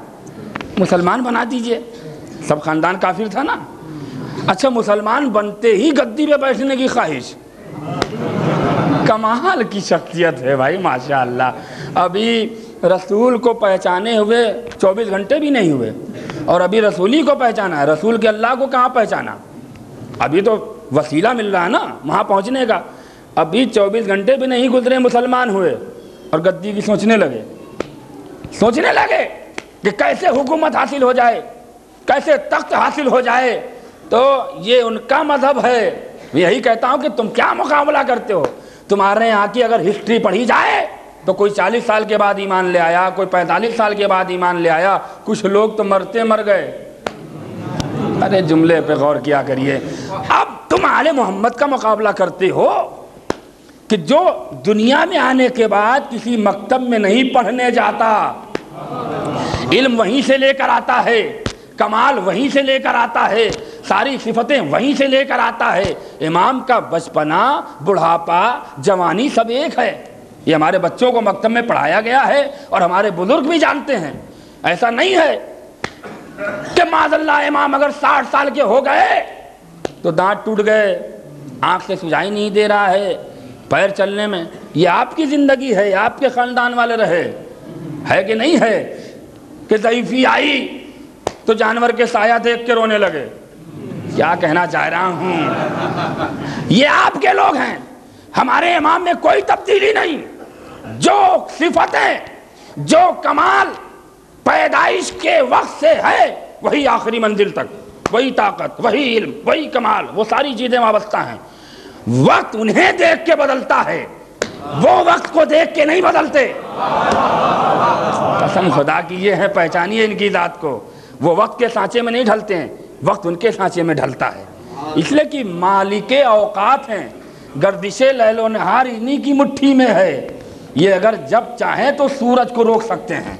مسلمان بنا دیجئے، سب خاندان کافر تھا نا۔ اچھا، مسلمان بنتے ہی گدی پہ بیٹھنے کی خواہش، کمال کی شخصیت ہے بھائی، ماشاءاللہ۔ ابھی رسول کو پہچانے ہوئے 24 گھنٹے بھی نہیں ہوئے، اور ابھی رسول ہی کو پہچانا ہے، رسول کے اللہ کو کہاں پہچانا؟ ابھی تو وسیلہ مل رہا ہے نا وہاں پہنچنے کا۔ ابھی 24 گھنٹے بھی نہیں گزرے مسلمان ہوئے اور گدی کی سوچنے لگے کہ کیسے حکومت حاصل ہو جائے، کیسے تخت حاصل ہو جائے۔ تو یہ ان کا مذہب ہے۔ یہی کہتا ہوں کہ تم کیا مقابلہ کرتے ہو؟ تمہارے یہاں کی اگر ہسٹری پڑھی جائے تو کوئی 40 سال کے بعد ایمان لے آیا، کوئی 45 سال کے بعد ایمان لے آیا، کچھ لوگ تو مرتے مر گئے۔ ارے جملے پہ غور کیا کریے۔ اب تم آل محمد کا مقابلہ کرتے ہو کہ جو دنیا میں آنے کے بعد کسی مکتب میں نہیں پڑھنے جاتا، علم وہیں سے لے کر آتا ہے، کمال وہیں سے لے کر آتا ہے، ساری صفتیں وہیں سے لے کر آتا ہے۔ امام کا بچپنا، بڑھاپا، جوانی سب ایک ہے۔ یہ ہمارے بچوں کو مکتب میں پڑھایا گیا ہے اور ہمارے بزرگ بھی جانتے ہیں۔ ایسا نہیں ہے کہ معاذ اللہ امام اگر 60 سال کے ہو گئے تو دانت ٹوٹ گئے، آنکھ سے سجائی نہیں دے رہا ہے، پیر چلنے میں۔ یہ آپ کی زندگی ہے، آپ کے خاندان والے رہے، ہے کہ نہیں ہے؟ کہ ضعیفی آئی تو جانور کے سایہ دیکھ کے رونے لگے۔ کیا کہنا چاہ رہا ہوں؟ یہ آپ کے لوگ ہیں۔ ہمارے امام میں کوئی تبدیلی نہیں، جو صفتیں، جو کمال پیدائش کے وقت سے ہے وہی آخری منزل تک، وہی طاقت، وہی علم، وہی کمال، وہ ساری چیزیں وابستہ ہیں۔ وقت انہیں دیکھ کے بدلتا ہے، وہ وقت کو دیکھ کے نہیں بدلتے۔ قسم خدا کی یہ ہے، پہچانیے ان کی ذات کو۔ وہ وقت کے سانچے میں نہیں ڈھلتے ہیں، وقت ان کے سانچے میں ڈھلتا ہے۔ اس لیے کہ مالک اوقات ہیں، گردش لیل و نہار انہی کی مٹھی میں ہے۔ یہ اگر جب چاہیں تو سورج کو روک سکتے ہیں،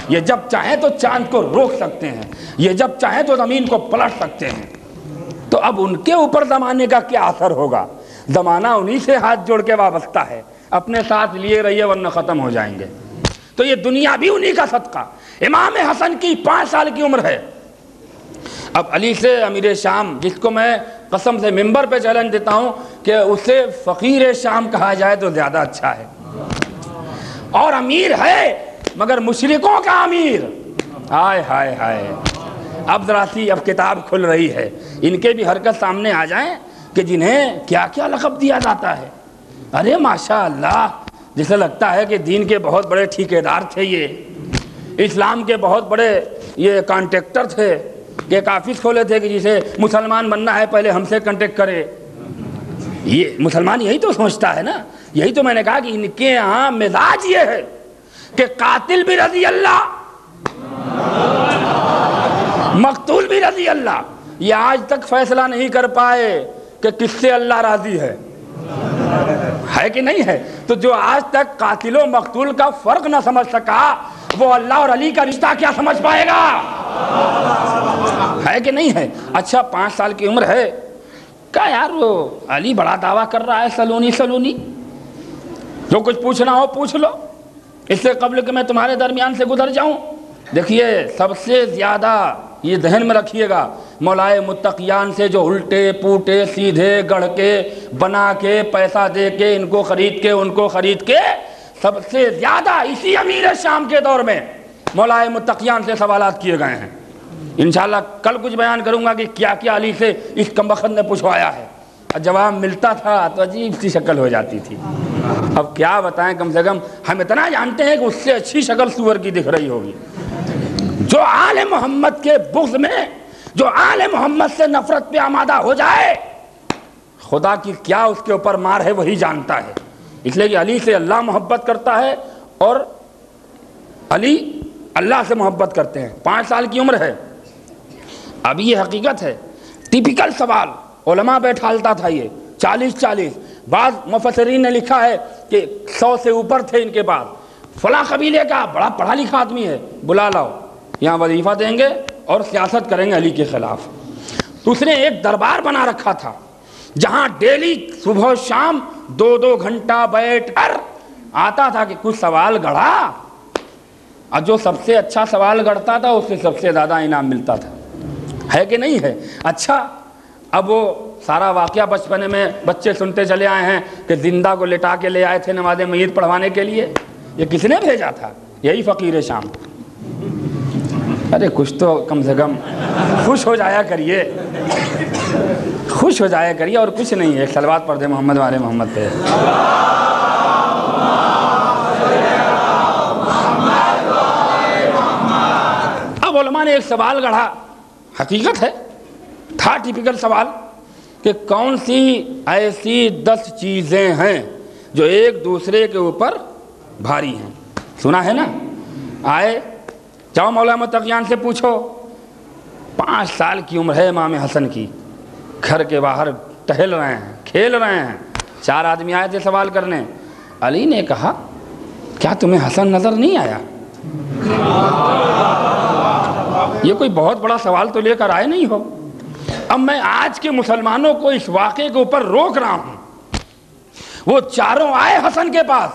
یہ جب چاہیں تو چاند کو روک سکتے ہیں، یہ جب چاہیں تو زمین کو پلٹ سکتے ہیں۔ تو اب ان کے اوپر زمانے کا کیا اثر ہوگا؟ زمانہ انہی سے ہاتھ جوڑ کے وابستہ ہے، اپنے ساتھ لیے رہیے ورنہ ختم ہو جائیں گے۔ تو یہ دنیا بھی انہی کا صدقہ۔ امام حسن کی 5 سال کی عمر ہے۔ اب علی سے امیر شام، جس کو میں قسم سے ممبر پہ چیلنج دیتا ہوں کہ اسے فقیر شام کہا جائے تو زیادہ اچھا ہے، اور امیر ہے مگر مشرکوں کا امیر۔ ہائے ہائے ہائے، اب ذرا سی اب کتاب کھل رہی ہے، ان کے بھی حرکت سامنے آ جائیں کہ جنہیں کیا کیا لقب دیا جاتا ہے۔ ارے ماشاءاللہ، جسے لگتا ہے کہ دین کے بہت بڑے ٹھیکیدار تھے، یہ اسلام کے بہت بڑے یہ کانٹریکٹر تھے، کہ ایک آفس کھولے تھے کہ جسے مسلمان بننا ہے پہلے ہم سے کنٹیکٹ کرے۔ یہ مسلمان یہی تو سوچتا ہے نا، یہی تو میں نے کہا کہ ان کے یہاں مزاج یہ ہے کہ قاتل بھی رضی اللہ، مقتول بھی رضی اللہ، یہ آج تک فیصلہ نہیں کر پائے کہ کس سے اللہ راضی ہے کہ نہیں ہے؟ تو جو آج تک قاتل و مقتول کا فرق نہ سمجھ سکا وہ اللہ اور علی کا رشتہ کیا سمجھ پائے گا؟ ہے کہ نہیں ہے؟ اچھا 5 سال کی عمر ہے، کہا یار وہ علی بڑا دعویٰ کر رہا ہے سلونی، جو کچھ پوچھنا ہو پوچھ لو، اس سے قبل کہ میں تمہارے درمیان سے گزر جاؤں۔ دیکھیے سب سے زیادہ یہ ذہن میں رکھیے گا، مولائے متقیان سے جو الٹے پوٹے سیدھے گڑھ کے بنا کے پیسہ دے کے ان کو خرید کے سب سے زیادہ اسی امیر شام کے دور میں مولائے متقیان سے سوالات کیے گئے ہیں۔ انشاءاللہ کل کچھ بیان کروں گا کہ کیا کیا علی سے اس کمبخت نے پوچھوایا ہے، اور جواب ملتا تھا تو عجیب سی شکل ہو جاتی تھی۔ اب کیا بتائیں، کم سے کم ہم اتنا جانتے ہیں کہ اس سے اچھی شکل سور کی دکھ رہی ہوگی۔ جو آل محمد کے بغض میں، جو آل محمد سے نفرت پہ آمادہ ہو جائے، خدا کی کیا اس کے اوپر مار ہے وہی جانتا ہے۔ اس لیے کہ علی سے اللہ محبت کرتا ہے اور علی اللہ سے محبت کرتے ہیں۔ 5 سال کی عمر ہے، اب یہ حقیقت ہے۔ ٹیپیکل سوال علماء بیٹھالتا تھا، یہ 40 بعض مفسرین نے لکھا ہے کہ 100 سے اوپر تھے ان کے بعد۔ فلاں قبیلے کا بڑا پڑھا لکھا آدمی ہے، بلا لاؤ، یہاں وظیفہ دیں گے اور سیاست کریں گے علی کے خلاف۔ تو اس نے ایک دربار بنا رکھا تھا جہاں ڈیلی صبح و شام 2 گھنٹہ بیٹھ کر آتا تھا کہ کچھ سوال گڑھا، اور جو سب سے اچھا سوال گڑھتا تھا اس سے سب سے زیادہ انعام ملتا تھا۔ ہے کہ نہیں ہے؟ اچھا اب وہ سارا واقعہ بچپنے میں بچے سنتے چلے آئے ہیں کہ زندہ کو لٹا کے لے آئے تھے نماز میت پڑھوانے کے لیے، یہ کس نے بھیجا تھا؟ یہی فقیر شام۔ ارے کچھ تو کم سے کم خوش ہو جایا کریے، خوش ہو جایا کریے، اور کچھ نہیں ہے۔ صلوات پڑھ دے محمد والے محمد پہ۔ اب علماء نے ایک سوال گڑھا، حقیقت ہے، تھا ٹیپیکل سوال، کہ کون سی ایسی 10 چیزیں ہیں جو ایک دوسرے کے اوپر بھاری ہیں؟ سنا ہے نا؟ آئے جاؤ مولا متقیان سے پوچھو۔ 5 سال کی عمر ہے امام حسن کی، گھر کے باہر ٹہل رہے ہیں، کھیل رہے ہیں، 4 آدمی آئے تھے سوال کرنے۔ علی نے کہا کیا تمہیں حسن نظر نہیں آیا؟ یہ کوئی بہت بڑا سوال تو لے کر آئے نہیں ہو۔ اب میں آج کے مسلمانوں کو اس واقعے کے اوپر روک رہا ہوں۔ وہ 4 آئے حسن کے پاس،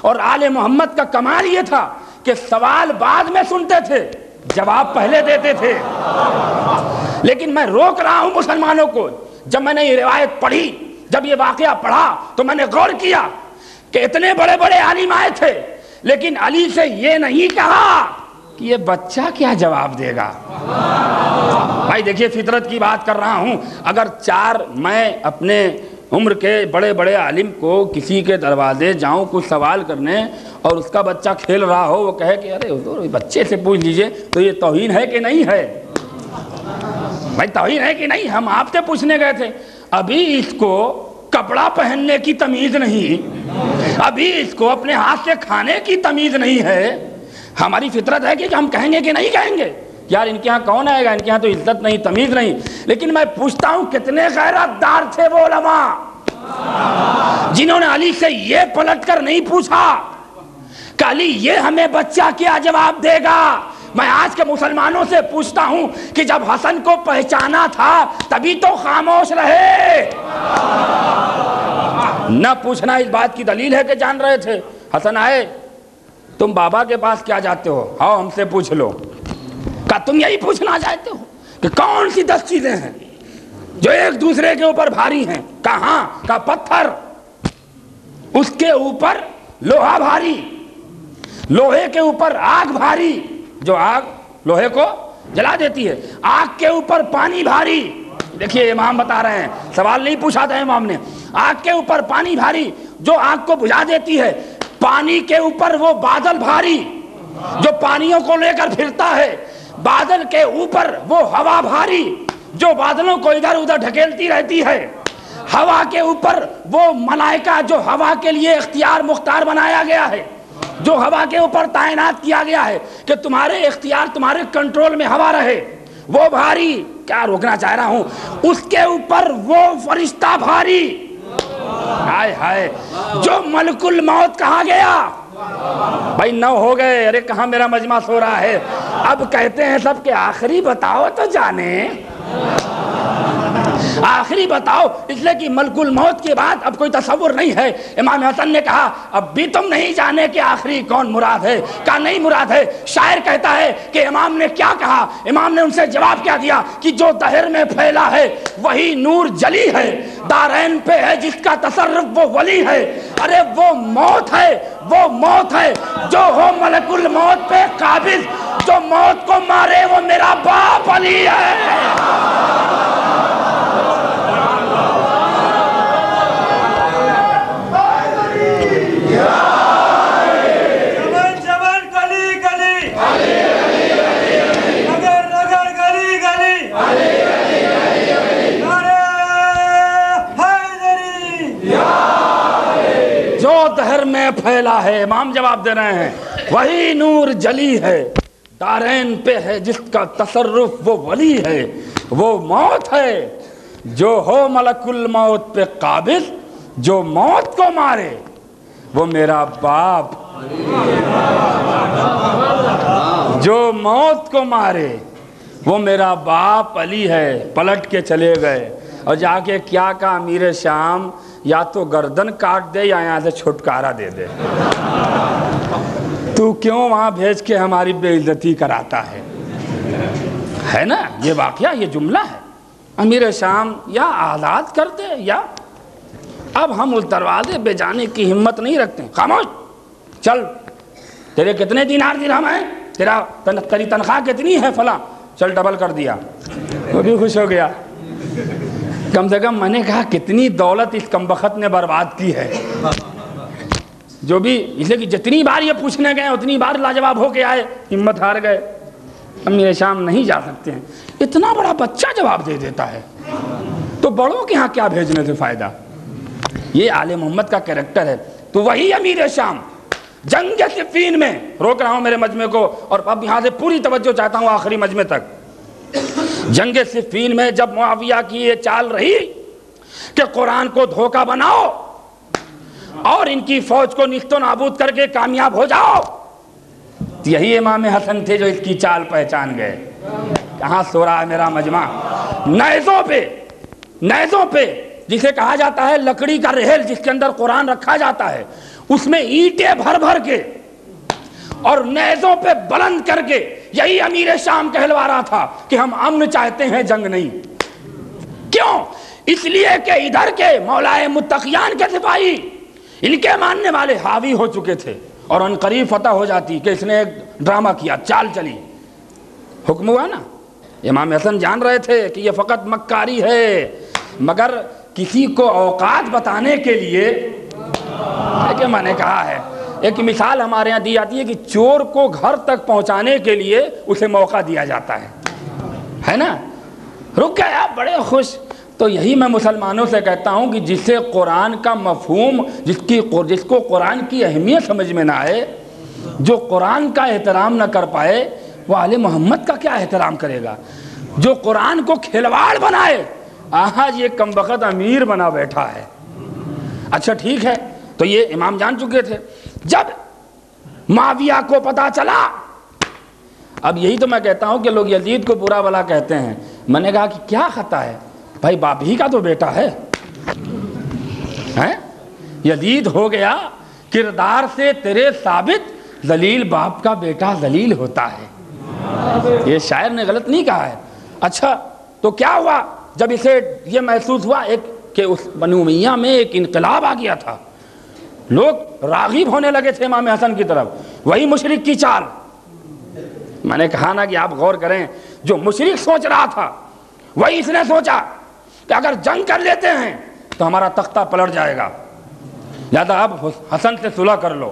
اور آل محمد کا کمال یہ تھا کہ سوال بعد میں سنتے تھے، جواب پہلے دیتے تھے۔ لیکن میں روک رہا ہوں مسلمانوں کو۔ جب میں نے یہ روایت پڑھی، جب یہ واقعہ پڑھا تو میں نے غور کیا کہ اتنے بڑے بڑے عالم آئے تھے، لیکن علی سے یہ نہیں کہا کہ یہ بچہ کیا جواب دے گا۔ بھائی دیکھیے فطرت کی بات کر رہا ہوں، اگر 4 میں اپنے عمر کے بڑے بڑے عالم کو کسی کے دروازے جاؤں کچھ سوال کرنے، اور اس کا بچہ کھیل رہا ہو، وہ کہے کہ ارے حضور بچے سے پوچھ لیجئے، تو یہ توہین ہے کہ نہیں ہے؟ بھائی توہین ہے کہ نہیں؟ ہم آپ سے پوچھنے گئے تھے، ابھی اس کو کپڑا پہننے کی تمیز نہیں، ابھی اس کو اپنے ہاتھ سے کھانے کی تمیز نہیں ہے۔ ہماری فطرت ہے کہ ہم کہیں گے کہ نہیں کہیں گے یار ان کے ہاں کون آئے گا، ان کے ہاں تو عزت نہیں تمیز نہیں۔ لیکن میں پوچھتا ہوں کتنے غیرت دار تھے وہ علماء جنہوں نے علی سے یہ پلٹ کر نہیں پوچھا کہ علی یہ ہمیں بچہ کیا جواب دے گا۔ میں آج کے مسلمانوں سے پوچھتا ہوں کہ جب حسن کو پہچانا تھا تبھی تو خاموش رہے۔ نہ پوچھنا اس بات کی دلیل ہے کہ جان رہے تھے۔ حسن آئے، تم بابا کے پاس کیا جاتے ہو؟ آؤ ہم سے پوچھ لو۔ کہا تم یہی پوچھنا چاہتے ہو کہ کون سی 10 چیزیں ہیں جو ایک دوسرے کے اوپر بھاری ہیں؟ کہاں؟ کہا پتھر، اس کے اوپر لوہا بھاری، لوہے کے اوپر آگ بھاری، جو آگ لوہے کو جلا دیتی ہے، آگ کے اوپر پانی بھاری۔ دیکھیے امام بتا رہے ہیں، سوال نہیں پوچھا تھا امام نے۔ آگ کے اوپر پانی بھاری جو آگ کو بجھا دیتی ہے، پانی کے اوپر وہ بادل بھاری جو پانیوں کو لے کر پھرتا ہے، بادل کے اوپر وہ ہوا بھاری جو بادلوں کو ادھر ادھر ڈھکیلتی رہتی ہے، ہوا کے اوپر وہ ملائکہ جو ہوا کے لیے اختیار مختار بنایا گیا ہے، جو ہوا کے اوپر تعینات کیا گیا ہے کہ تمہارے اختیار تمہارے کنٹرول میں ہوا رہے، وہ بھاری، کیا روکنا چاہ رہا ہوں، اس کے اوپر وہ فرشتہ بھاری، ہائے ہائے، جو ملک الموت کہا گیا۔ بھائی 9 ہو گئے، ارے کہاں میرا مجمع سو رہا ہے؟ اب کہتے ہیں سب کہ آخری بتاؤ تو جانے، آخری بتاؤ، اس لیے کہ ملک الموت کے بعد اب کوئی تصور نہیں ہے۔ امام حسن نے کہا اب بھی تم نہیں جانے کہ آخری کون مراد ہے؟ کہا نہیں مراد ہے۔ شاعر کہتا ہے کہ امام نے کیا کہا، امام نے ان سے جواب کیا دیا کہ جو دہر میں پھیلا ہے وہی نور جلی ہے، دارین پہ ہے جس کا تصرف وہ ولی ہے۔ ارے وہ موت ہے، وہ موت ہے جو ہو ملک الموت پہ قابض، جو موت کو مارے وہ میرا باپ علی ہے۔ جو دہر میں پھیلا ہے، امام جواب دے رہے ہیں، وہی نور جلی ہے، دارین پہ ہے جس کا تصرف وہ ولی ہے۔ وہ موت ہے جو ہو ملک الموت پہ قابض، جو موت کو مارے وہ میرا باپ، جو موت کو مارے وہ میرا باپ علی ہے۔ پلٹ کے چلے گئے اور جا کے کیا کہا، امیر شام یا تو گردن کاٹ دے یا یہاں سے چھٹکارا دے دے، تو کیوں وہاں بھیج کے ہماری بے عزتی کراتا ہے نا؟ یہ واقعہ، یہ جملہ ہے، امیر شام یا آزاد کر دے یا اب ہم اس دروازے پہ جانے کی ہمت نہیں رکھتے۔ خاموش، چل، تیرے کتنے دینار درہم ہیں، تیری تنخواہ کتنی ہے فلاں، چل ڈبل کر دیا، وہ بھی خوش ہو گیا۔ کم سے کم میں نے کہا کتنی دولت اس کمبخت نے برباد کی ہے، جو بھی، اس لیے کہ جتنی بار یہ پوچھنے گئے اتنی بار لاجواب ہو کے آئے، ہمت ہار گئے۔ امیر شام نہیں جا سکتے ہیں، اتنا بڑا بچہ جواب دے دیتا ہے تو بڑوں کے ہاں کیا بھیجنے سے فائدہ؟ یہ آل محمد کا کریکٹر ہے۔ تو وہی امیر شام جنگ صفین میں، روک رہا ہوں میرے مجمع کو اور اب یہاں سے پوری توجہ چاہتا ہوں آخری مجمع تک۔ جنگ صفین میں جب معاویہ کی یہ چال رہی کہ قرآن کو دھوکہ بناؤ اور ان کی فوج کو نیست و نابود کر کے کامیاب ہو جاؤ، یہی امام حسن تھے جو اس کی چال پہچان گئے۔ کہاں سو رہا ہے میرا مجمع؟ نیزوں پہ جسے کہا جاتا ہے لکڑی کا رحل جس کے اندر قرآن رکھا جاتا ہے، اس میں اینٹیں بھر بھر کے اور نیزوں پہ بلند کر کے یہی امیر شام کہلوا رہا تھا کہ ہم امن چاہتے ہیں، جنگ نہیں۔ کیوں؟ اس لیے کہ ادھر کے مولائے متقیان کے سپاہی ان کے ماننے والے حاوی ہو چکے تھے اور ان قریب فتح ہو جاتی کہ اس نے ایک ڈرامہ کیا، چال چلی، حکم ہوا نا۔ امام حسن جان رہے تھے کہ یہ فقط مکاری ہے، مگر کسی کو اوقات بتانے کے لیے، کہ میں نے کہا ہے ایک مثال ہمارے یہاں دی جاتی ہے کہ چور کو گھر تک پہنچانے کے لیے اسے موقع دیا جاتا ہے نا؟ رک گیا بڑے خوش۔ تو یہی میں مسلمانوں سے کہتا ہوں کہ جسے قرآن کا مفہوم، جس کو قرآن کی اہمیت سمجھ میں نہ آئے، جو قرآن کا احترام نہ کر پائے، وہ آل محمد کا کیا احترام کرے گا؟ جو قرآن کو کھلواڑ بنائے، آج یہ کمبخت امیر بنا بیٹھا ہے۔ اچھا ٹھیک ہے، تو یہ امام جان چکے تھے۔ جب معاویہ کو پتا چلا، اب یہی تو میں کہتا ہوں کہ لوگ یزید کو برا بلا کہتے ہیں، میں نے کہا کہ کیا خطا ہے بھائی، باپ ہی کا تو بیٹا ہے، یزید ہو گیا کردار سے تیرے ثابت، ذلیل باپ کا بیٹا ذلیل ہوتا ہے۔ یہ شاعر نے غلط نہیں کہا ہے۔ اچھا تو کیا ہوا جب اسے یہ محسوس ہوا کہ اس بنو امیہ میں ایک انقلاب آ گیا تھا، لوگ راغب ہونے لگے تھے امام حسن کی طرف، وہی مشرک کی چال۔ میں نے کہا نا کہ آپ غور کریں، جو مشرک سوچ رہا تھا وہی اس نے سوچا کہ اگر جنگ کر لیتے ہیں تو ہمارا تختہ پلٹ جائے گا، لہذا اب حسن سے صلح کر لو۔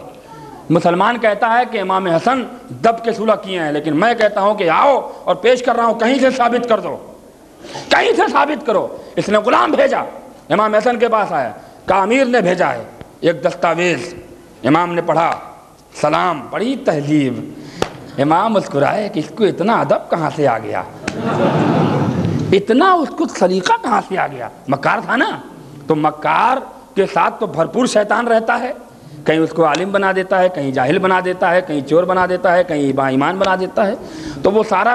مسلمان کہتا ہے کہ امام حسن دب کے صلح کیے ہیں، لیکن میں کہتا ہوں کہ آؤ اور پیش کر رہا ہوں، کہیں سے ثابت کر دو، کہیں سے ثابت کرو۔ اس نے غلام بھیجا، امام حسن کے پاس آیا، کہا امیر نے بھیجا ہے ایک دستاویز۔ امام نے پڑھا، سلام، بڑی تہذیب۔ امام مسکرائے کہ اس کو اتنا ادب کہاں سے آ گیا، اتنا اس کو سلیقہ کہاں سے آ گیا؟ مکار تھا نا، تو مکار کے ساتھ تو بھرپور شیطان رہتا ہے، کہیں اس کو عالم بنا دیتا ہے، کہیں جاہل بنا دیتا ہے، کہیں چور بنا دیتا ہے، کہیں با ایمان بنا دیتا ہے. تو وہ سارا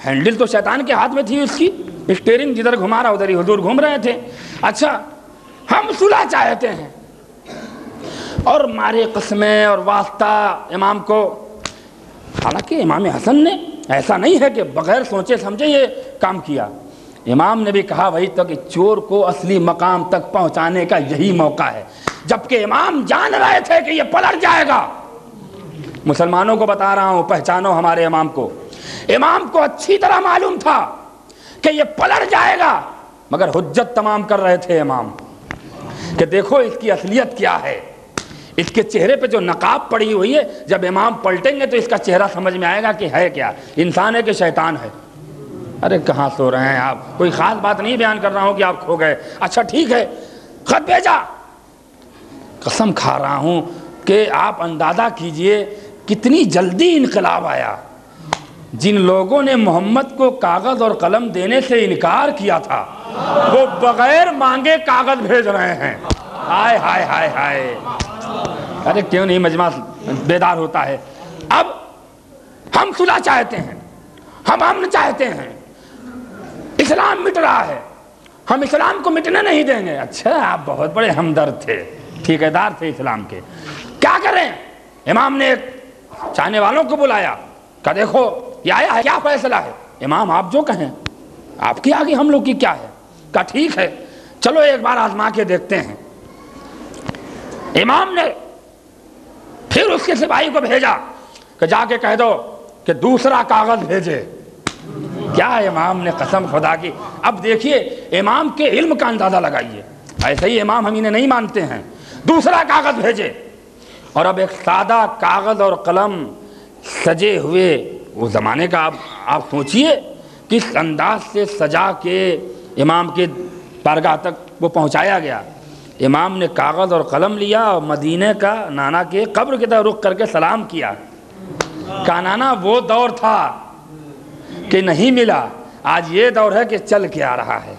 ہینڈل تو شیطان کے ہاتھ میں تھی، اس کی اسٹیئرنگ جدھر گھما رہا ادھر ہی حضور گھوم رہے تھے. اچھا ہم صلح چاہتے ہیں اور مارے قسمیں اور واسطہ امام کو. حالانکہ امام حسن نے ایسا نہیں ہے کہ بغیر سوچے سمجھے یہ کام کیا. امام نے بھی کہا وہی تو کہ چور کو اصلی مقام تک پہنچانے کا یہی موقع ہے، جبکہ امام جان رہے تھے کہ یہ پلٹ جائے گا. مسلمانوں کو بتا رہا ہوں، پہچانو ہمارے امام کو. امام کو اچھی طرح معلوم تھا کہ یہ پلٹ جائے گا، مگر حجت تمام کر رہے تھے امام کہ دیکھو اس کی اصلیت کیا ہے. اس کے چہرے پہ جو نقاب پڑی ہوئی ہے، جب امام پلٹیں گے تو اس کا چہرہ سمجھ میں آئے گا کہ ہے کیا، انسان ہے کہ شیطان ہے. ارے کہاں سو رہے ہیں آپ؟ کوئی خاص بات نہیں بیان کر رہا ہوں کہ آپ کھو گئے. اچھا ٹھیک ہے، خط بھیجا. قسم کھا رہا ہوں کہ آپ اندازہ کیجئے کتنی جلدی انقلاب آیا. جن لوگوں نے محمد کو کاغذ اور قلم دینے سے انکار کیا تھا، وہ بغیر مانگے کاغذ بھیج رہے ہیں. ہائے ہائے ہائے ہائے. ارے کیوں نہیں مجمع بیدار ہوتا ہے؟ اب ہم صلح چاہتے ہیں، ہم امن چاہتے ہیں. اسلام مٹ رہا ہے، ہم اسلام کو مٹنے نہیں دیں گے. اچھا آپ بہت بڑے ہمدرد تھے، ٹھیکیدار تھے اسلام کے. کیا کریں؟ امام نے چاہنے والوں کو بلایا کہ دیکھو یہ آیا ہے، کیا فیصلہ ہے؟ امام آپ جو کہیں، آپ کی آگے ہم لوگ کی کیا ہے؟ کہا ٹھیک ہے چلو ایک بار آزما کے دیکھتے ہیں. امام نے پھر اس کے سپاہی کو بھیجا کہ جا کے کہہ دو کہ دوسرا کاغذ بھیجے. کیا امام نے قسم خدا کی. اب دیکھیے امام کے علم کا اندازہ لگائیے. ایسے ہی امام ہم انہیں نہیں مانتے ہیں. دوسرا کاغذ بھیجے، اور اب ایک سادہ کاغذ اور قلم سجے ہوئے، اس زمانے کا آپ سوچئے کس انداز سے سجا کے امام کے بارگاہ تک وہ پہنچایا گیا. امام نے کاغذ اور قلم لیا اور مدینہ کا نانا کے قبر کی طرف رخ کر کے سلام کیا. کہا نانا وہ دور تھا کہ نہیں ملا، آج یہ دور ہے کہ چل کے آ رہا ہے.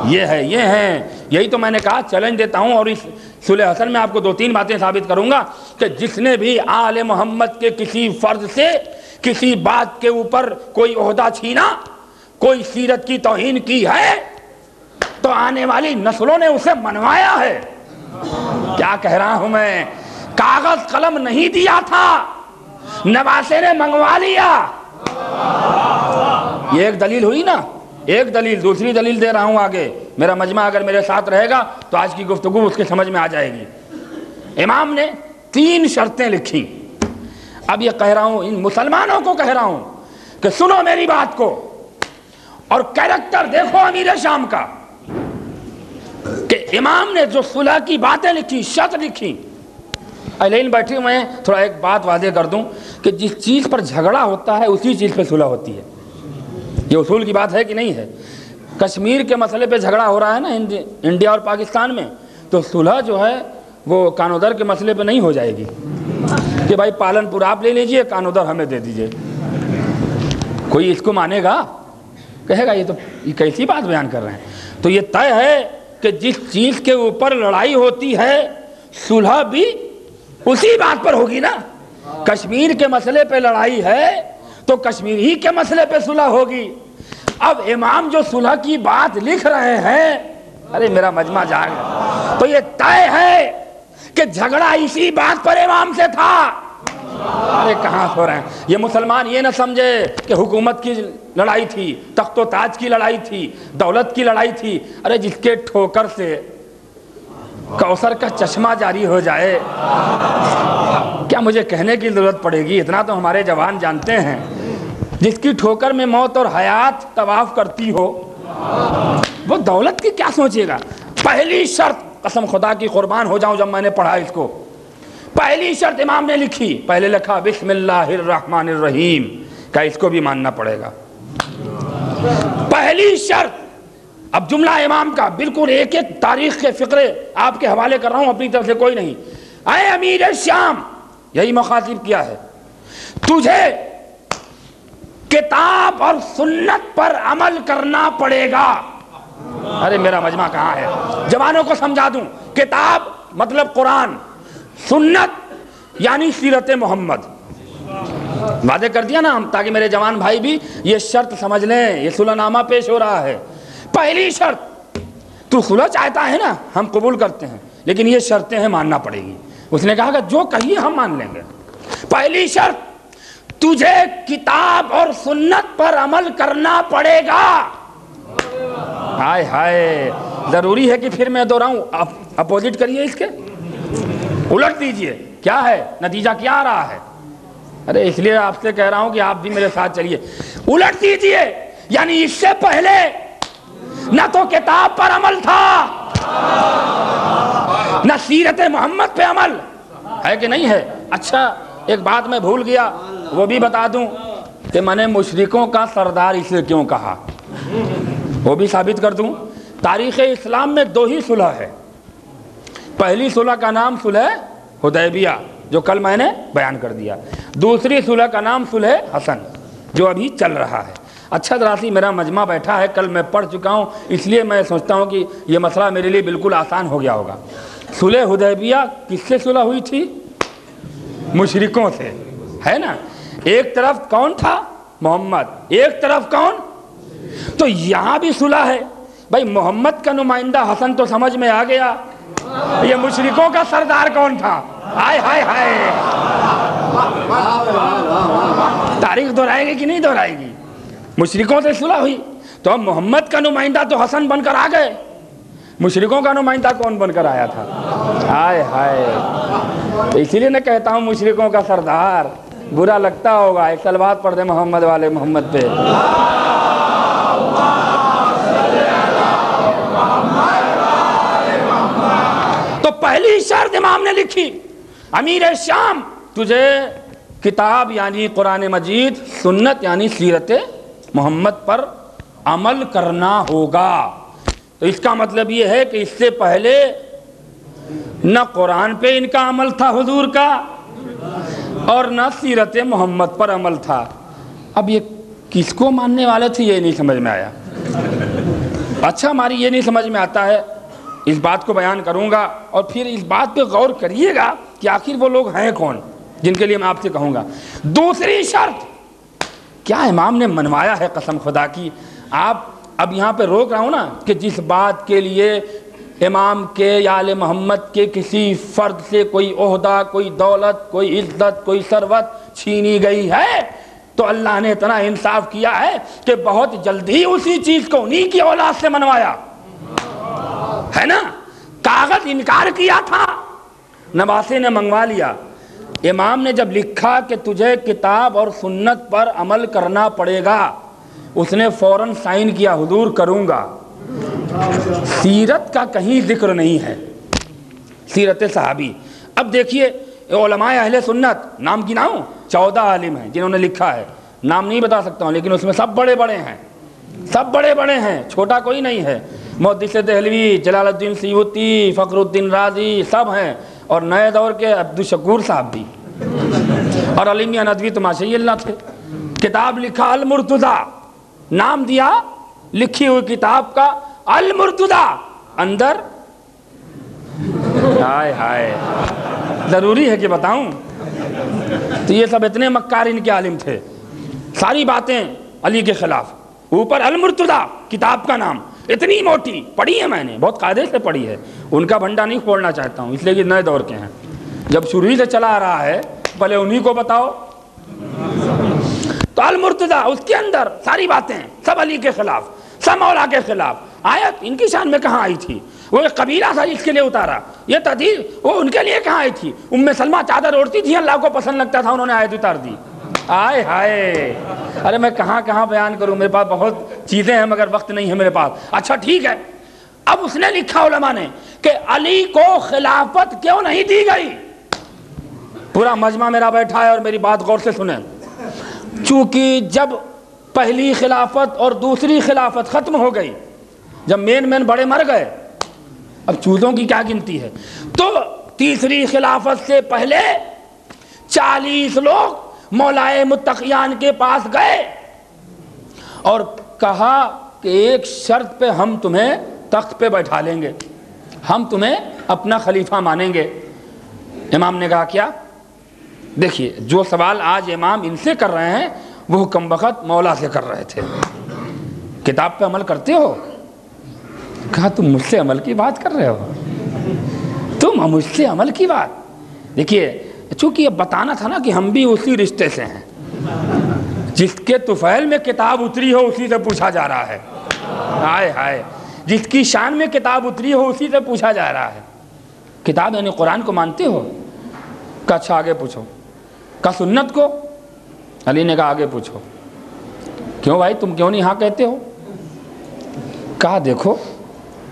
یہ ہے یہی تو میں نے کہا چیلنج دیتا ہوں. اور اس صلح حسن میں آپ کو 2-3 باتیں ثابت کروں گا کہ جس نے بھی آل محمد کے کسی فرد سے کسی بات کے اوپر کوئی عہدہ چھینا، کوئی سیرت کی توہین کی ہے، تو آنے والی نسلوں نے اسے منوایا ہے. کیا کہہ رہا ہوں میں؟ کاغذ قلم نہیں دیا تھا، نواسے نے منگوا لیا. یہ ایک دلیل ہوئی نا. ایک دلیل. دوسری دلیل دے رہا ہوں آگے. میرا مجمع اگر میرے ساتھ رہے گا تو آج کی گفتگو اس کے سمجھ میں آ جائے گی. امام نے 3 شرطیں لکھی. اب یہ کہہ رہا ہوں ان مسلمانوں کو کہہ رہا ہوں کہ سنو میری بات کو، اور کیریکٹر دیکھو امیر شام کا کہ امام نے جو صلح کی باتیں لکھی، شرط لکھی. اہلین بیٹھے ہوئے ہیں، تھوڑا ایک بات واضح کر دوں کہ جس چیز پر جھگڑا ہوتا ہے اسی چیز پہ صلح ہوتی ہے. یہ اصول کی بات ہے کہ نہیں ہے؟ کشمیر کے مسئلے پہ جھگڑا ہو رہا ہے نا انڈیا اور پاکستان میں، تو صلح جو ہے وہ کانودر کے مسئلے پہ نہیں ہو جائے گی کہ بھائی پالن پور آپ لے لیجئے، کانودر ہمیں دے دیجئے. کوئی اس کو مانے گا؟ کہے گا یہ کیسی بات بیان کر رہے ہیں. تو یہ طے ہے کہ جس چیز کے اوپر لڑائی ہوتی ہے صلح بھی اسی بات پر ہوگی نا. کشمیر کے مسئلے پہ لڑائی ہے تو کشمیر ہی کے مسئلے پہ صلح ہوگی. اب امام جو صلح کی بات لکھ رہے ہیں، ارے میرا مجمع جا گیا، تو یہ طے ہے کہ جھگڑا اسی بات پر امام سے تھا. ارے کہاں سو رہے ہیں؟ یہ مسلمان یہ نہ سمجھے کہ حکومت کی لڑائی تھی، تخت و تاج کی لڑائی تھی، دولت کی لڑائی تھی. ارے جس کے ٹھوکر سے کوثر کا چشمہ جاری ہو جائے، کیا مجھے کہنے کی ضرورت پڑے گی؟ اتنا تو ہمارے جوان جانتے ہیں. جس کی ٹھوکر میں موت اور حیات طواف کرتی ہو، وہ دولت کی کیا سوچے گا؟ پہلی شرط، قسم خدا کی قربان ہو جاؤں جب میں نے پڑھا اس کو، پہلی شرط امام نے لکھی. پہلے لکھا بسم اللہ الرحمن الرحیم، کہ اس کو بھی ماننا پڑے گا. پہلی شرط. اب جملہ امام کا بالکل ایک ایک تاریخ کے فقرے آپ کے حوالے کر رہا ہوں، اپنی طرف سے کوئی نہیں. اے امیر شام، یہی مخاطب کیا ہے، کتاب اور سنت پر عمل کرنا پڑے گا۔ ارے میرا مجمع کہاں ہے؟ جوانوں کو سمجھا دوں، کتاب مطلب قرآن، سنت یعنی سیرت محمد۔ واضح کر دیا نا ہم، تاکہ میرے جوان بھائی بھی یہ شرط سمجھ لیں، یہ صلح نامہ پیش ہو رہا ہے۔ پہلی شرط، تو صلح چاہتا ہے نا، ہم قبول کرتے ہیں، لیکن یہ شرطیں ہیں، ماننا پڑے گی۔ اس نے کہا کہ جو کہیے ہم مان لیں گے۔ پہلی شرط، تجھے کتاب اور سنت پر عمل کرنا پڑے گا۔ ہائے ہائے، ضروری ہے کہ پھر میں دہراؤں؟ اپوزٹ کریے، اس کے الٹ دیجئے، کیا ہے نتیجہ، کیا آ رہا ہے؟ ارے اس لیے آپ سے کہہ رہا ہوں کہ آپ بھی میرے ساتھ چلیے، الٹ دیجئے۔ یعنی اس سے پہلے نہ تو کتاب پر عمل تھا، نہ سیرت محمد پہ عمل ہے، کہ نہیں ہے؟ اچھا ایک بات میں بھول گیا، وہ بھی بتا دوں کہ میں نے مشرکوں کا سردار اسے کیوں کہا، وہ بھی ثابت کر دوں۔ تاریخ اسلام میں دو ہی صلح ہے۔ پہلی صلح کا نام صلح حدیبیہ، جو کل میں نے بیان کر دیا۔ دوسری صلح کا نام صلح حسن، جو ابھی چل رہا ہے۔ اچھا ذرا سی میرا مجمع بیٹھا ہے، کل میں پڑھ چکا ہوں، اس لیے میں سوچتا ہوں کہ یہ مسئلہ میرے لیے بالکل آسان ہو گیا ہوگا۔ صلح حدیبیہ کس سے صلح ہوئی تھی؟ مشرکوں سے، ہے نا؟ ایک طرف کون تھا؟ محمد، ایک طرف کون؟ تو یہاں بھی صلح ہے۔ بھائی محمد کا نمائندہ حسن تو سمجھ میں آ گیا، یہ مشرکوں کا سردار کون تھا؟ ہائے ہائے ہائے، تاریخ دہرائے گی کہ نہیں دہرائے گی؟ مشرکوں سے صلح ہوئی تو اب محمد کا نمائندہ تو حسن بن کر آ گئے، مشرکوں کا نمائندہ کون بن کر آیا تھا؟ ہائے ہائے، اسی لیے میں کہتا ہوں مشرکوں کا سردار۔ برا لگتا ہوگا، ایک صلوات پڑھ دے محمد والے محمد پہ۔ تو پہلی شرط امام نے لکھی، امیر شام تجھے کتاب یعنی قرآن مجید، سنت یعنی سیرت محمد پر عمل کرنا ہوگا۔ تو اس کا مطلب یہ ہے کہ اس سے پہلے نہ قرآن پہ ان کا عمل تھا حضور کا، اور نہ سیرت محمد پر عمل تھا۔ اب یہ کس کو ماننے والے تھے یہ نہیں سمجھ میں آیا۔ اچھا ہماری یہ نہیں سمجھ میں آتا ہے، اس بات کو بیان کروں گا، اور پھر اس بات پہ غور کریے گا کہ آخر وہ لوگ ہیں کون جن کے لیے میں آپ سے کہوں گا۔ دوسری شرط کیا امام نے منوایا ہے قسم خدا کی؟ آپ اب یہاں پہ روک رہا ہوں نا کہ جس بات کے لیے امام کے یا آل محمد کے کسی فرد سے کوئی عہدہ، کوئی دولت، کوئی عزت، کوئی ثروت چھینی گئی ہے، تو اللہ نے اتنا انصاف کیا ہے کہ بہت جلدی اسی چیز کو انہی کی اولاد سے منوایا ہے نا۔ کاغذ انکار کیا تھا، نواسے نے منگوا لیا۔ امام نے جب لکھا کہ تجھے کتاب اور سنت پر عمل کرنا پڑے گا، اس نے فوراً سائن کیا، حضور کروں گا۔ سیرت کا کہیں ذکر نہیں ہے، سیرت صحابی۔ اب دیکھیے علماء اہل سنت، نام گناؤں 14 عالم ہیں جنہوں نے لکھا ہے، نام نہیں بتا سکتا ہوں، لیکن اس میں سب بڑے بڑے ہیں، سب بڑے بڑے ہیں، چھوٹا کوئی نہیں ہے۔ محدث دہلوی، جلال الدین سیوطی، فخر الدین رازی سب ہیں، اور نئے دور کے عبدالشکور صاحب بھی، اور علی میاں ندوی تو ماشاء اللہ تھے۔ کتاب لکھا المرتضیٰ، نام دیا لکھی ہوئی کتاب کا المرتضیٰ، اندر ہائے ہائے، ضروری ہے کہ بتاؤں؟ تو یہ سب اتنے مکار ان کے عالم تھے، ساری باتیں علی کے خلاف، اوپر المرتضیٰ کتاب کا نام، اتنی موٹی، پڑھی ہے میں نے، بہت قاعدے سے پڑھی ہے، ان کا بھنڈا نہیں کھولنا چاہتا ہوں اس لیے کہ نئے دور کے ہیں، جب شروع ہی سے چلا آ رہا ہے پہلے انہی کو بتاؤ۔ تو المرتضیٰ، اس کے اندر ساری باتیں سب علی کے خلاف، سب مولا کے خلاف۔ آیت ان کی شان میں کہاں آئی تھی؟ وہ ایک قبیلہ تھا اس کے لیے اتارا، یہ تحدید وہ ان کے لیے کہاں آئی تھی؟ سلمہ چادر اوڑھتی تھی، اللہ کو پسند لگتا تھا، انہوں نے آیت اتار دی۔ آئے ہائے، ارے میں کہاں کہاں بیان کروں، میرے پاس بہت چیزیں ہیں مگر وقت نہیں ہے میرے پاس۔ اچھا ٹھیک ہے، اب اس نے لکھا علماء نے کہ علی کو خلافت کیوں نہیں دی گئی؟ پورا مجمع میرا بیٹھا ہے اور میری بات غور سے سنیں۔ چونکہ جب پہلی خلافت اور دوسری خلافت ختم ہو گئی، جب مین بڑے مر گئے، اب چوزوں کی کیا گنتی ہے، تو تیسری خلافت سے پہلے 40 لوگ مولائے متقیان کے پاس گئے اور کہا کہ ایک شرط پہ ہم تمہیں تخت پہ بیٹھا لیں گے، ہم تمہیں اپنا خلیفہ مانیں گے۔ امام نے کہا کیا؟ دیکھیے جو سوال آج امام ان سے کر رہے ہیں وہ کم وقت مولا سے کر رہے تھے، کتاب پہ عمل کرتے ہو؟ کہا تم مجھ سے عمل کی بات کر رہے ہو، تم مجھ سے عمل کی بات؟ دیکھیے چونکہ یہ بتانا تھا نا کہ ہم بھی اسی رشتے سے ہیں، جس کے طفیل میں کتاب اتری ہو اسی سے پوچھا جا رہا ہے، ہائے ہائے، جس کی شان میں کتاب اتری ہو اسی سے پوچھا جا رہا ہے۔ کتاب یعنی قرآن کو مانتے ہو؟ کہا اچھا آگے پوچھو۔ کہا سنت کو؟ علی نے کہا آگے پوچھو۔ کیوں بھائی تم کیوں نہیں ہاں کہتے ہو؟ کہا دیکھو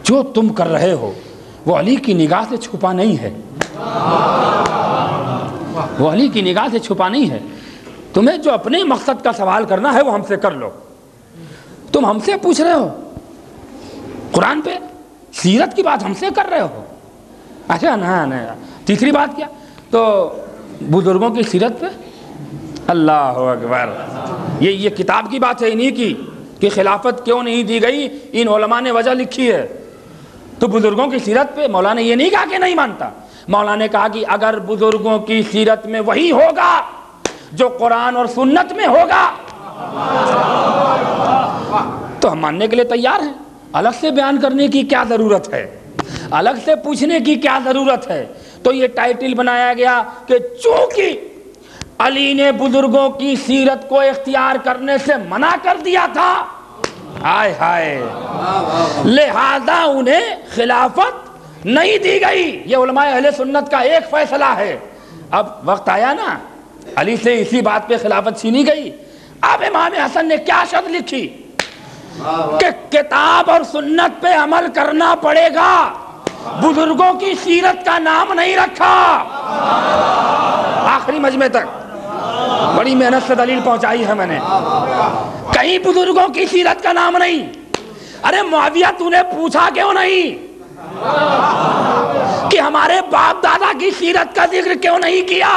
جو تم کر رہے ہو وہ علی کی نگاہ سے چھپا نہیں ہے، وہ علی کی نگاہ سے چھپا نہیں ہے، تمہیں جو اپنے مقصد کا سوال کرنا ہے وہ ہم سے کر لو، تم ہم سے پوچھ رہے ہو قرآن پہ، سیرت کی بات ہم سے کر رہے ہو، اچھا نا تیسری بات کیا؟ تو بزرگوں کی سیرت پہ؟ اللہ اکبر، یہ کتاب کی بات ہے انہی کی کہ خلافت کیوں نہیں دی گئی، ان علماء نے وجہ لکھی ہے۔ تو بزرگوں کی سیرت پہ مولا نے یہ نہیں کہا کہ نہیں مانتا، مولا نے کہا کہ اگر بزرگوں کی سیرت میں وہی ہوگا جو قرآن اور سنت میں ہوگا تو ہم ماننے کے لیے تیار ہیں، الگ سے بیان کرنے کی کیا ضرورت ہے، الگ سے پوچھنے کی کیا ضرورت ہے؟ تو یہ ٹائٹل بنایا گیا کہ چونکہ علی نے بزرگوں کی سیرت کو اختیار کرنے سے منع کر دیا تھا، ہائے ہائے، لہذا انہیں خلافت نہیں دی گئی۔ یہ علماء اہل سنت کا ایک فیصلہ ہے۔ اب وقت آیا نا، علی سے اسی بات پہ خلافت چھینی گئی۔ اب امام حسن نے کیا شرط لکھی کہ کتاب اور سنت پہ عمل کرنا پڑے گا، بزرگوں کی سیرت کا نام نہیں رکھا۔ آخری مجمع تک بڑی محنت سے دلیل پہنچائی ہے میں نے، کہیں بزرگوں کی سیرت کا نام نہیں۔ ارے معاویہ تو نے پوچھا کیوں نہیں کہ ہمارے باپ دادا کی سیرت کا ذکر کیوں نہیں کیا؟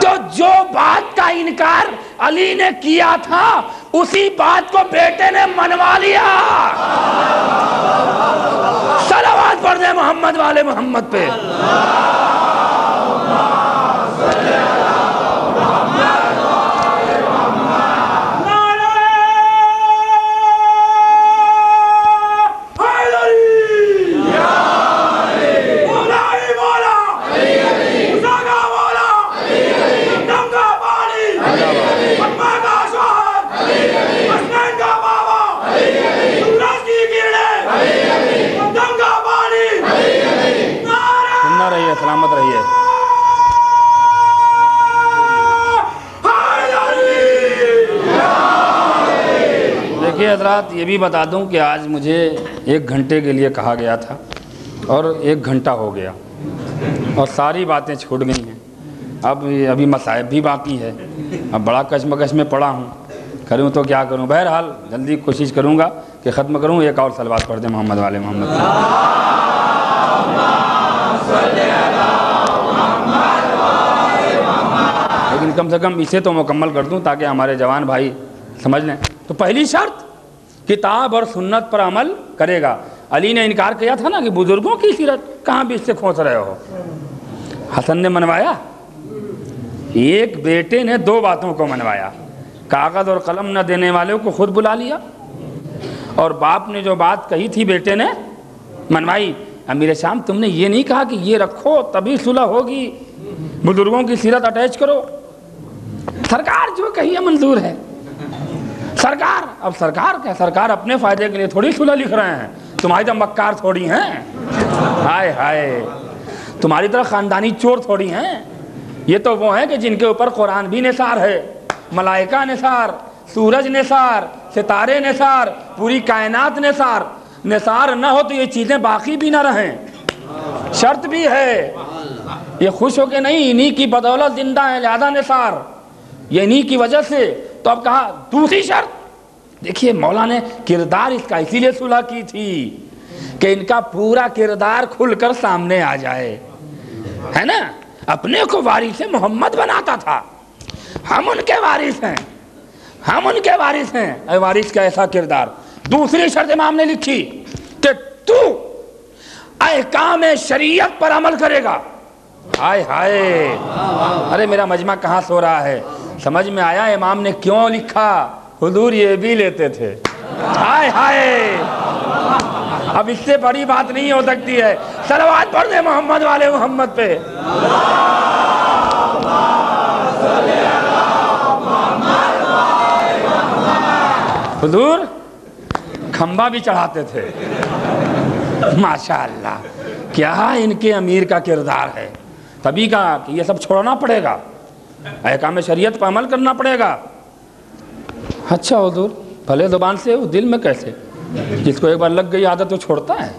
تو جو بات کا انکار علی نے کیا تھا اسی بات کو بیٹے نے منوا لیا۔ صلوات پڑھ دیں محمد والے محمد پہ۔ سلامت رہیے۔ دیکھیے حضرات یہ بھی بتا دوں کہ آج مجھے 1 گھنٹے کے لیے کہا گیا تھا اور 1 گھنٹہ ہو گیا اور ساری باتیں چھوٹ گئی ہیں۔ اب ابھی مصائب بھی باقی ہے، اب بڑا کشمکش میں پڑا ہوں، کروں تو کیا کروں؟ بہرحال جلدی کوشش کروں گا کہ ختم کروں۔ ایک اور صلوات پڑھ دیں محمد والے محمد۔ لیکن کم سے کم اسے تو مکمل کر دوں تاکہ ہمارے جوان بھائی سمجھ لیں۔ تو پہلی شرط کتاب اور سنت پر عمل کرے گا۔ علی نے انکار کیا تھا نا کہ بزرگوں کی سیرت کہاں بھی اس سے کھوس رہے ہو، حسن نے منوایا۔ ایک بیٹے نے 2 باتوں کو منوایا، کاغذ اور قلم نہ دینے والوں کو خود بلا لیا، اور باپ نے جو بات کہی تھی بیٹے نے منوائی۔ امیر شام تم نے یہ نہیں کہا کہ یہ رکھو تبھی صلح ہوگی، بزرگوں کی سیرت اٹیچ کرو؟ سرکار جو کہی ہے منظور ہے۔ سرکار، اب سرکار کیا، سرکار اپنے فائدے کے لیے تھوڑی صلح لکھ رہے ہیں، تمہاری طرح مکار تھوڑی ہیں، ہائے ہائے، تمہاری طرح خاندانی چور تھوڑی ہیں۔ یہ تو وہ ہیں کہ جن کے اوپر قرآن بھی نثار ہے، ملائکہ نثار، سورج نثار، ستارے نثار، پوری کائنات نثار۔ نثار نہ ہو تو یہ چیزیں باقی بھی نہ رہیں، شرط بھی ہے۔ یہ خوش ہو کے نہیں، انہی کی بدولت زندہ ہے، لہذا نثار، یہ انہی کی وجہ سے۔ تو اب کہا دوسری شرط، دیکھیے مولا نے کردار اس کا اسی لیے صلح کی تھی کہ ان کا پورا کردار کھل کر سامنے آ جائے، ہے نا۔ اپنے کو وارث محمد بناتا تھا، ہم ان کے وارث ہیں، ہم ان کے وارث ہیں. اے وارث کا ایسا کردار. دوسری شرط امام نے لکھی کہ تو احکام شریعت پر عمل کرے گا. ہائے ہائے، ارے میرا مجمع کہاں سو رہا ہے؟ سمجھ میں آیا امام نے کیوں لکھا؟ حضور یہ بھی لیتے تھے. ہائے ہائے، اب اس سے بڑی بات نہیں ہو سکتی ہے. صلوات پڑھ دے محمد والے محمد پہ. حضور کھمبا بھی چڑھاتے تھے. ماشاءاللہ، کیا ان کے امیر کا کردار ہے. تبھی کہا کہ یہ سب چھوڑنا پڑے گا، احکام شریعت پر عمل کرنا پڑے گا. اچھا حضور، بھلے زبان سے ہو، دل میں کیسے؟ جس کو ایک بار لگ گئی عادت وہ چھوڑتا ہے؟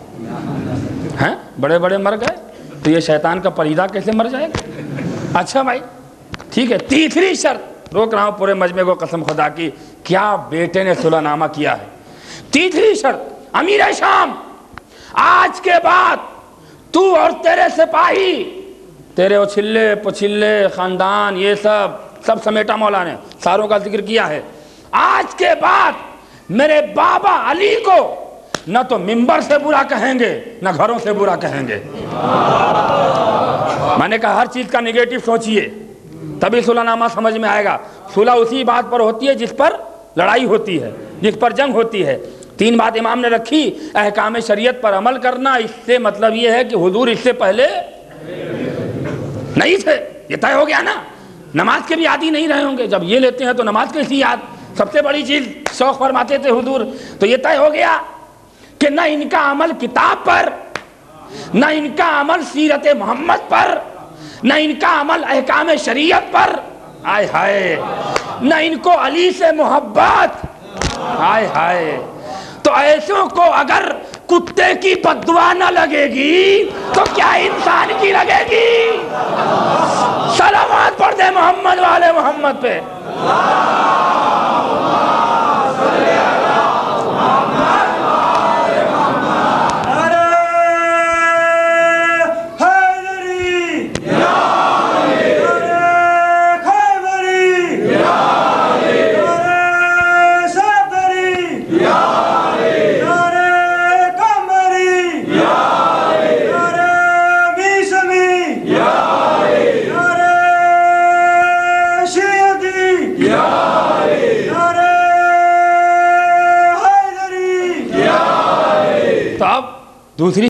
ہیں بڑے بڑے مر گئے تو یہ شیطان کا پریدہ کیسے مر جائے گا؟ اچھا بھائی ٹھیک ہے. تیسری شرط، روک رہا ہوں پورے مجمع کو قسم خدا کی، کیا بیٹے نے صلح نامہ کیا ہے. تیسری شرط، امیر شام آج کے بعد تو اور تیرے سپاہی، تیرے اچھلے پچھلے خاندان، یہ سب سمیٹا مولا نے، ساروں کا ذکر کیا ہے. آج کے بعد میرے بابا علی کو نہ تو منبر سے برا کہیں گے نہ گھروں سے برا کہیں گے. میں نے کہا ہر چیز کا نگیٹو سوچئے تبھی صلح نامہ سمجھ میں آئے گا. صلح اسی بات پر ہوتی ہے جس پر لڑائی ہوتی ہے، جس پر جنگ ہوتی ہے. 3 بات امام نے رکھی. احکام شریعت پر عمل کرنا، اس سے مطلب یہ ہے کہ حضور اس سے پہلے نہیں تھے، یہ طے ہو گیا نا. نماز کے بھی عادی نہیں رہے ہوں گے، جب یہ لیتے ہیں تو نماز کیسی یاد؟ سب سے بڑی چیز شوق فرماتے تھے حضور. تو یہ طے ہو گیا کہ نہ ان کا عمل کتاب پر، نہ ان کا عمل سیرت محمد پر، نہ ان کا عمل احکام شریعت پر. آئے ہائے، نہ ان کو علی سے محبت. ہائے ہائے، تو ایسوں کو اگر کتے کی بددعا نہ لگے گی تو کیا انسان کی لگے گی؟ صلوات پڑھ دے محمد والے محمد پہ. تو اب دوسری